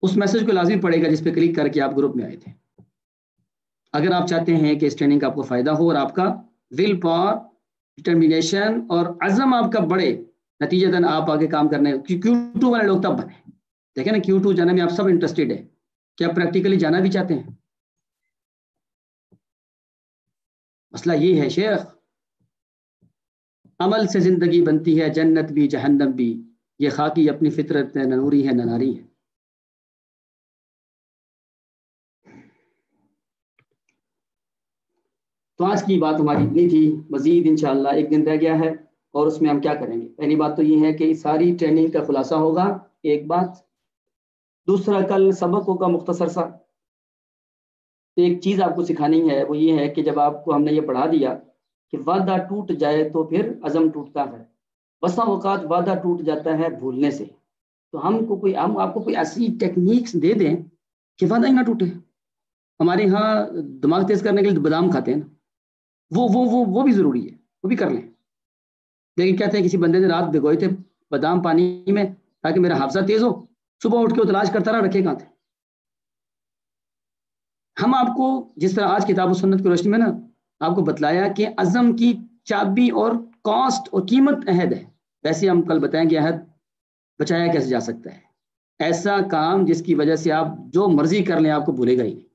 اس میسج کو لازمی پڑے گا جس پہ کلک کر کے آپ گروپ میں آئے تھے. اگر آپ چاہتے ہیں کہ اس ٹریننگ کا آپ کو فائدہ ہو اور آپ کا ول پاور، ڈٹرمینیشن اور عزم آپ کا بڑھے، نتیجتاً آپ آگے کام کرنے Q2 والے لوگ تب بنے. دیکھیں نا Q2 جانے میں آپ سب انٹرسٹیڈ ہیں، کیا پریکٹیکلی جانا بھی چاہتے ہیں؟ مسئلہ یہ ہے شیخ، عمل سے زندگی بنتی ہے، جنت بھی جہنم بھی، یہ خاکی اپنی فطرت نہ نوری ہے نہ ناری ہے. تو آج کی بات ہماری اتنی تھی، مزید انشاءاللہ ایک دن رہ گیا ہے، اور اس میں ہم کیا کریں گے؟ پہلی بات تو یہ ہے کہ ساری ٹریننگ کا خلاصہ ہوگا ایک بات. دوسرا، کل سبق ہوگا مختصر سا. ایک چیز آپ کو سکھانی ہے، وہ یہ ہے کہ جب آپ کو ہم نے یہ پڑھا دیا کہ وعدہ ٹوٹ جائے تو پھر عزم ٹوٹتا ہے. بسا اوقات وعدہ ٹوٹ جاتا ہے بھولنے سے، تو ہم آپ کو کوئی ایسی ٹیکنیکس دے دیں کہ وعدہ ہی نہ ٹوٹے. ہمارے ہاں دماغ تیز کرنے کے لیے بادام کھاتے ہیں نا، وہ بھی ضروری ہے، وہ بھی کر لیں. لیکن کہتے ہیں کسی بندے نے رات بھگوئے تھے بادام پانی میں تاکہ میرا حافظہ تیز ہو، صبح اٹھ کے وہ تلاش کرتا رہا رکھے کہاں تھے. ہم آپ کو جس طرح آج کتاب و سنت کی روشنی میں نا آپ کو بتلایا کہ عزم کی چابی اور کاسٹ اور قیمت عہد ہے، ویسے ہم کل بتائیں کہ عہد بچایا کیسے جا سکتا ہے. ایسا کام جس کی وجہ سے آپ جو مرضی کر لیں آپ کو بھولے گا ہی نہیں.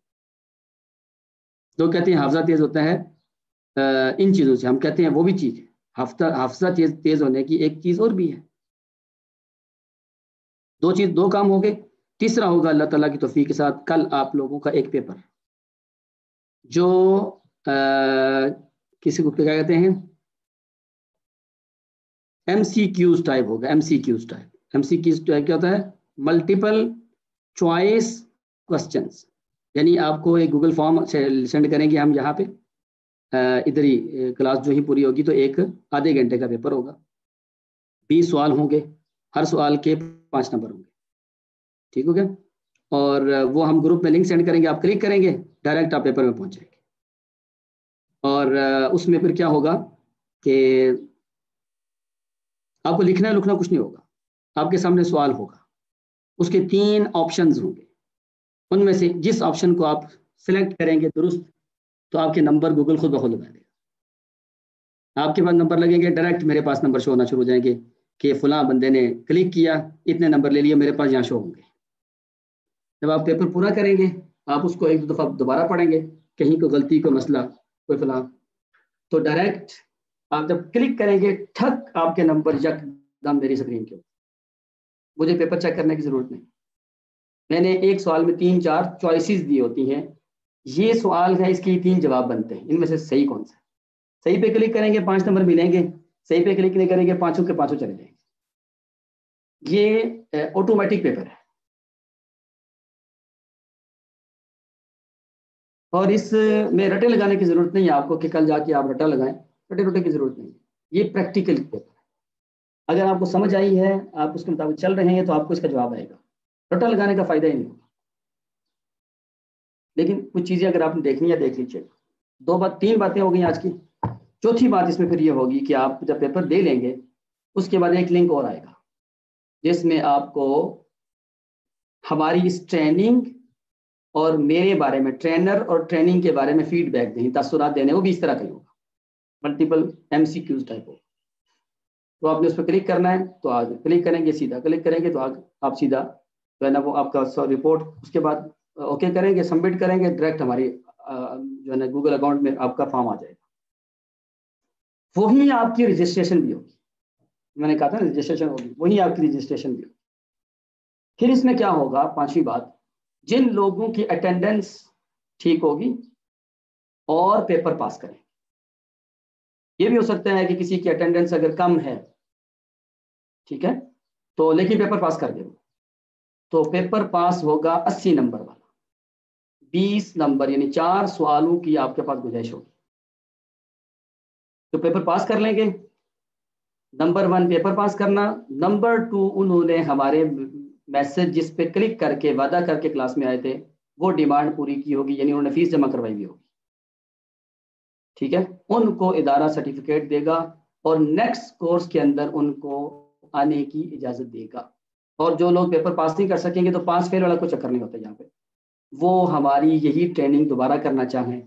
لوگ کہتے ہیں حافظہ تیز ہوتا ہے ان چیزوں سے، ہم کہتے ہیں وہ بھی چیز ہے، حافظہ تیز ہونے کی ایک چیز اور بھی ہے. دو کام ہو گئے. تیسرا ہوگا اللہ تعالیٰ کی توفیق کے ساتھ کل آپ لوگوں کا ایک پیپر جو کسی کو کیا کہتے ہیں MCQs ٹائپ ہوگا. MCQs ٹائپ کیا ہوتا ہے؟ Multiple choice questions. یعنی آپ کو ایک گوگل فارم سینڈ کریں گے ہم یہاں پہ، ادھر ہی کلاس جو ہی پوری ہوگی تو ایک آدھے گھنٹے کا پیپر ہوگا. 20 سوال ہوں گے، ہر سوال کے 5 نمبر ہوں گے. ٹھیک ہو گیا؟ اور وہ ہم گروپ میں لنک سینڈ کریں گے، آپ کلک کریں گے ڈائریکٹ آپ پیپر میں پہنچ جائیں گے. اور اس میں پھر کیا ہوگا کہ آپ کو لکھنا کچھ نہیں ہوگا، آپ کے سامنے سوال ہوگا. اس کے 3 آپشنز ہوں گے، ان میں سے جس آپشن کو آپ سلیکٹ کریں گے درست تو آپ کے نمبر گوگل خود بخود لگا دے گا. آپ کے پاس نمبر لگیں گے، ڈائریکٹ میرے پاس نمبر شو ہونا شروع ہو جائیں گے کہ فلاں بندے نے کلک کیا، اتنے نمبر لے لیا، میرے پاس یہاں شو ہوں گے. جب آپ پیپر پورا کریں گے آپ اس کو ایک دو دفعہ دوبارہ پڑھیں گے، کہیں کوئی غلطی کوئی مسئلہ کوئی فلاں، تو ڈائریکٹ آپ جب کلک کریں گے ٹھک آپ کے نمبر یک دم میری اسکرین کے، مجھے پیپر چیک کرنے کی ضرورت نہیں. میں نے ایک سوال میں 3-4 چوائسیز دی ہوتی ہیں، یہ سوال ہے، اس کے 3 جواب بنتے ہیں، ان میں سے صحیح کون سا؟ صحیح پہ کلک کریں گے 5 نمبر ملیں گے، صحیح پہ کلک نہیں کریں گے 5 کے 5 چلے جائیں گے. یہ آٹومیٹک پیپر ہے، اور اس میں رٹے لگانے کی ضرورت نہیں ہے آپ کو کہ کل جا کے آپ رٹا لگائیں، رٹے کی ضرورت نہیں ہے. یہ پریکٹیکل پیپر ہے، اگر آپ کو سمجھ آئی ہے، آپ اس کے مطابق چل رہے ہیں تو آپ کو اس کا جواب آئے گا. رٹا لگانے کا فائدہ ہی نہیں ہوگا. لیکن کچھ چیزیں اگر آپ نے دیکھنی ہے دیکھ لیجیے. 3 باتیں ہو گئی آج کی. چوتھی بات اس میں پھر یہ ہوگی کہ آپ جب پیپر دے لیں گے اس کے بعد ایک لنک اور آئے گا جس میں آپ کو ہماری اس ٹریننگ اور میرے بارے میں، ٹرینر اور ٹریننگ کے بارے میں فیڈ بیک دیں، تاثرات دینے، وہ بھی اس طرح کا ہوگا، ملٹیپل MCQs ٹائپ ہوگا. تو آپ نے اس پہ کلک کرنا ہے تو آگے کلک کریں گے، سیدھا کلک کریں گے تو آپ سیدھا جو ہے نا وہ آپ کا رپورٹ، اس کے بعد اوکے کریں گے، سبمٹ کریں گے، ڈائریکٹ ہماری جو ہے نا گوگل اکاؤنٹ میں آپ کا فارم آ جائے گا. وہی آپ کی رجسٹریشن بھی ہوگی، میں نے کہا تھا نا رجسٹریشن ہوگی، وہی آپ کی رجسٹریشن بھی ہوگی. پھر اس میں کیا ہوگا، 5ویں بات، جن لوگوں کی اٹینڈنس ٹھیک ہوگی اور پیپر پاس کریں. یہ بھی ہو سکتا ہے کہ کسی کی اٹینڈنس اگر کم ہے، ٹھیک ہے، تو لیکن پیپر پاس کر دے، تو پیپر پاس ہوگا 80 نمبر والا، 20 نمبر یعنی 4 سوالوں کی آپ کے پاس گنجائش ہوگی. تو پیپر پاس کر لیں گے. نمبر 1 پیپر پاس کرنا، نمبر 2 انہوں نے ہمارے میسج جس پہ کلک کر کے وعدہ کر کے کلاس میں آئے تھے وہ ڈیمانڈ پوری کی ہوگی، یعنی انہوں نے فیس جمع کروائی ہوئی ہوگی. ٹھیک ہے، ان کو ادارہ سرٹیفکیٹ دے گا اور نیکسٹ کورس کے اندر ان کو آنے کی اجازت دے گا. اور جو لوگ پیپر پاس نہیں کر سکیں گے تو پاس فیل والا کوئی چکر نہیں ہوتا یہاں پہ، وہ ہماری یہی ٹریننگ دوبارہ کرنا چاہیں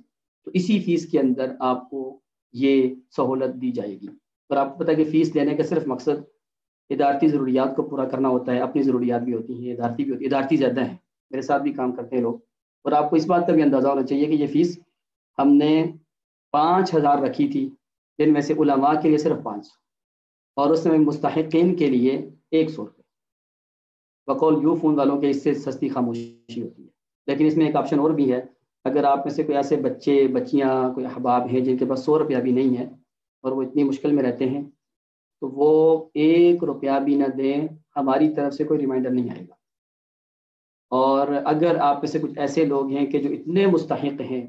تو اسی فیس کے اندر آپ کو یہ سہولت دی جائے گی. اور آپ کو پتہ ہے کہ فیس لینے کا صرف مقصد ادارتی ضروریات کو پورا کرنا ہوتا ہے، اپنی ضروریات بھی ہوتی ہیں، ادارتی بھی ہوتی ہے، ادارتی زیادہ ہیں، میرے ساتھ بھی کام کرتے ہیں لوگ. اور آپ کو اس بات کا بھی اندازہ ہونا چاہیے کہ یہ فیس ہم نے 5000 رکھی تھی، جن میں سے علماء کے لیے صرف 500 اور اس میں مستحقین کے لیے 100 روپے. بقول یو فون والوں کے اس سے سستی خاموشی ہوتی ہے. لیکن اس میں ایک آپشن اور بھی ہے، اگر آپ میں سے کوئی ایسے بچے بچیاں کوئی احباب ہیں جن کے پاس 100 روپیہ بھی نہیں ہے اور وہ اتنی مشکل میں رہتے ہیں تو وہ 1 روپیہ بھی نہ دیں، ہماری طرف سے کوئی ریمائنڈر نہیں آئے گا. اور اگر آپ میں سے کچھ ایسے لوگ ہیں کہ جو اتنے مستحق ہیں،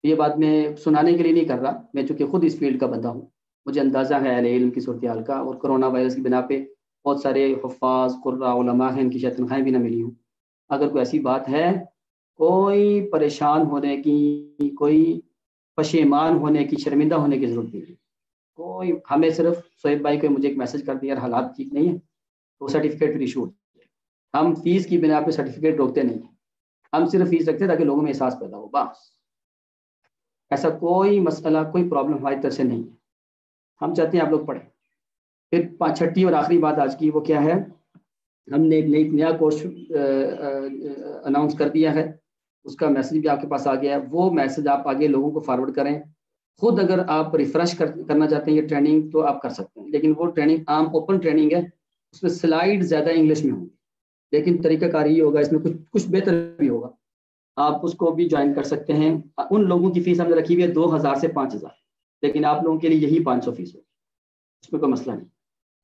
یہ بات میں سنانے کے لیے نہیں کر رہا، میں چونکہ خود اس فیلڈ کا بندہ ہوں، مجھے اندازہ ہے اہل علم کی صورتحال کا، اور کرونا وائرس کی بنا پہ بہت سارے حفاظ قراء علماء ہیں، ان کی شاید تنخواہیں بھی نہ ملی ہوں. اگر کوئی ایسی بات ہے، کوئی پریشان ہونے کی، کوئی پشیمان ہونے کی، شرمندہ ہونے کی ضرورت نہیں ہے. کوئی ہمیں صرف سہیب بھائی کو مجھے ایک میسج کر دیا حالات ٹھیک نہیں ہے تو سرٹیفکیٹ پھر ایشو ہوتی ہے. ہم فیس کی بنا پہ سرٹیفکیٹ روکتے نہیں ہیں، ہم صرف فیس رکھتے ہیں تاکہ لوگوں میں احساس پیدا ہو، بس. ایسا کوئی مسئلہ کوئی پرابلم ہماری طرف سے نہیں ہے، ہم چاہتے ہیں آپ لوگ پڑھیں. پھر 6ٹھی اور آخری بات آج کی وہ کیا ہے، ہم نے ایک نیا کورس اناؤنس کر دیا ہے، اس کا میسج بھی آپ کے پاس آ گیا ہے. وہ میسج آپ آگے لوگوں کو فارورڈ کریں. خود اگر آپ ریفریش کرنا چاہتے ہیں یہ ٹریننگ تو آپ کر سکتے ہیں، لیکن وہ ٹریننگ عام اوپن ٹریننگ ہے، اس میں سلائیڈ زیادہ انگلش میں ہوں گی، لیکن طریقہ کار یہ ہوگا، اس میں کچھ بہتر بھی ہوگا. آپ اس کو بھی جوائن کر سکتے ہیں. ان لوگوں کی فیس ہم نے رکھی ہوئی ہے 2000 سے 5000، لیکن آپ لوگوں کے لیے یہی 500 فیس ہوگی، اس میں کوئی مسئلہ نہیں.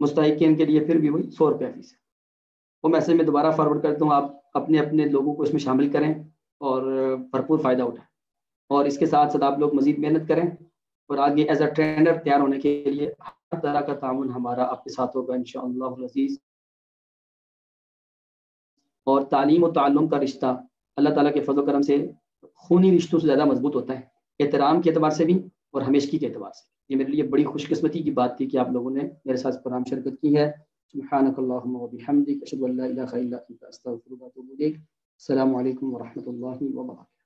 مستحقین کے لیے پھر بھی وہی 100 روپیہ فیس ہے. وہ میسج میں دوبارہ فارورڈ کرتا ہوں، آپ اپنے لوگوں کو اس میں شامل کریں اور بھرپور فائدہ اٹھائیں. اور اس کے ساتھ ساتھ آپ لوگ مزید محنت کریں اور آگے ایز اے ٹرینر تیار ہونے کے لیے ہر طرح کا تعاون ہمارا آپ کے ساتھ ہوگا انشاءاللہ العزیز. اور تعلیم و تعلم کا رشتہ اللہ تعالیٰ کے فضل و کرم سے خونی رشتوں سے زیادہ مضبوط ہوتا ہے، احترام کے اعتبار سے بھی اور ہمیشگی کے اعتبار سے. یہ میرے لیے بڑی خوش قسمتی کی بات تھی کہ آپ لوگوں نے میرے ساتھ پروگرام شرکت کی ہے. سبحانک اللہم و بحمدک اشہد ان لا الہ الا انت استغفرک و اتوب الیک. السلام علیکم ورحمۃ اللہ وبرکاتہ.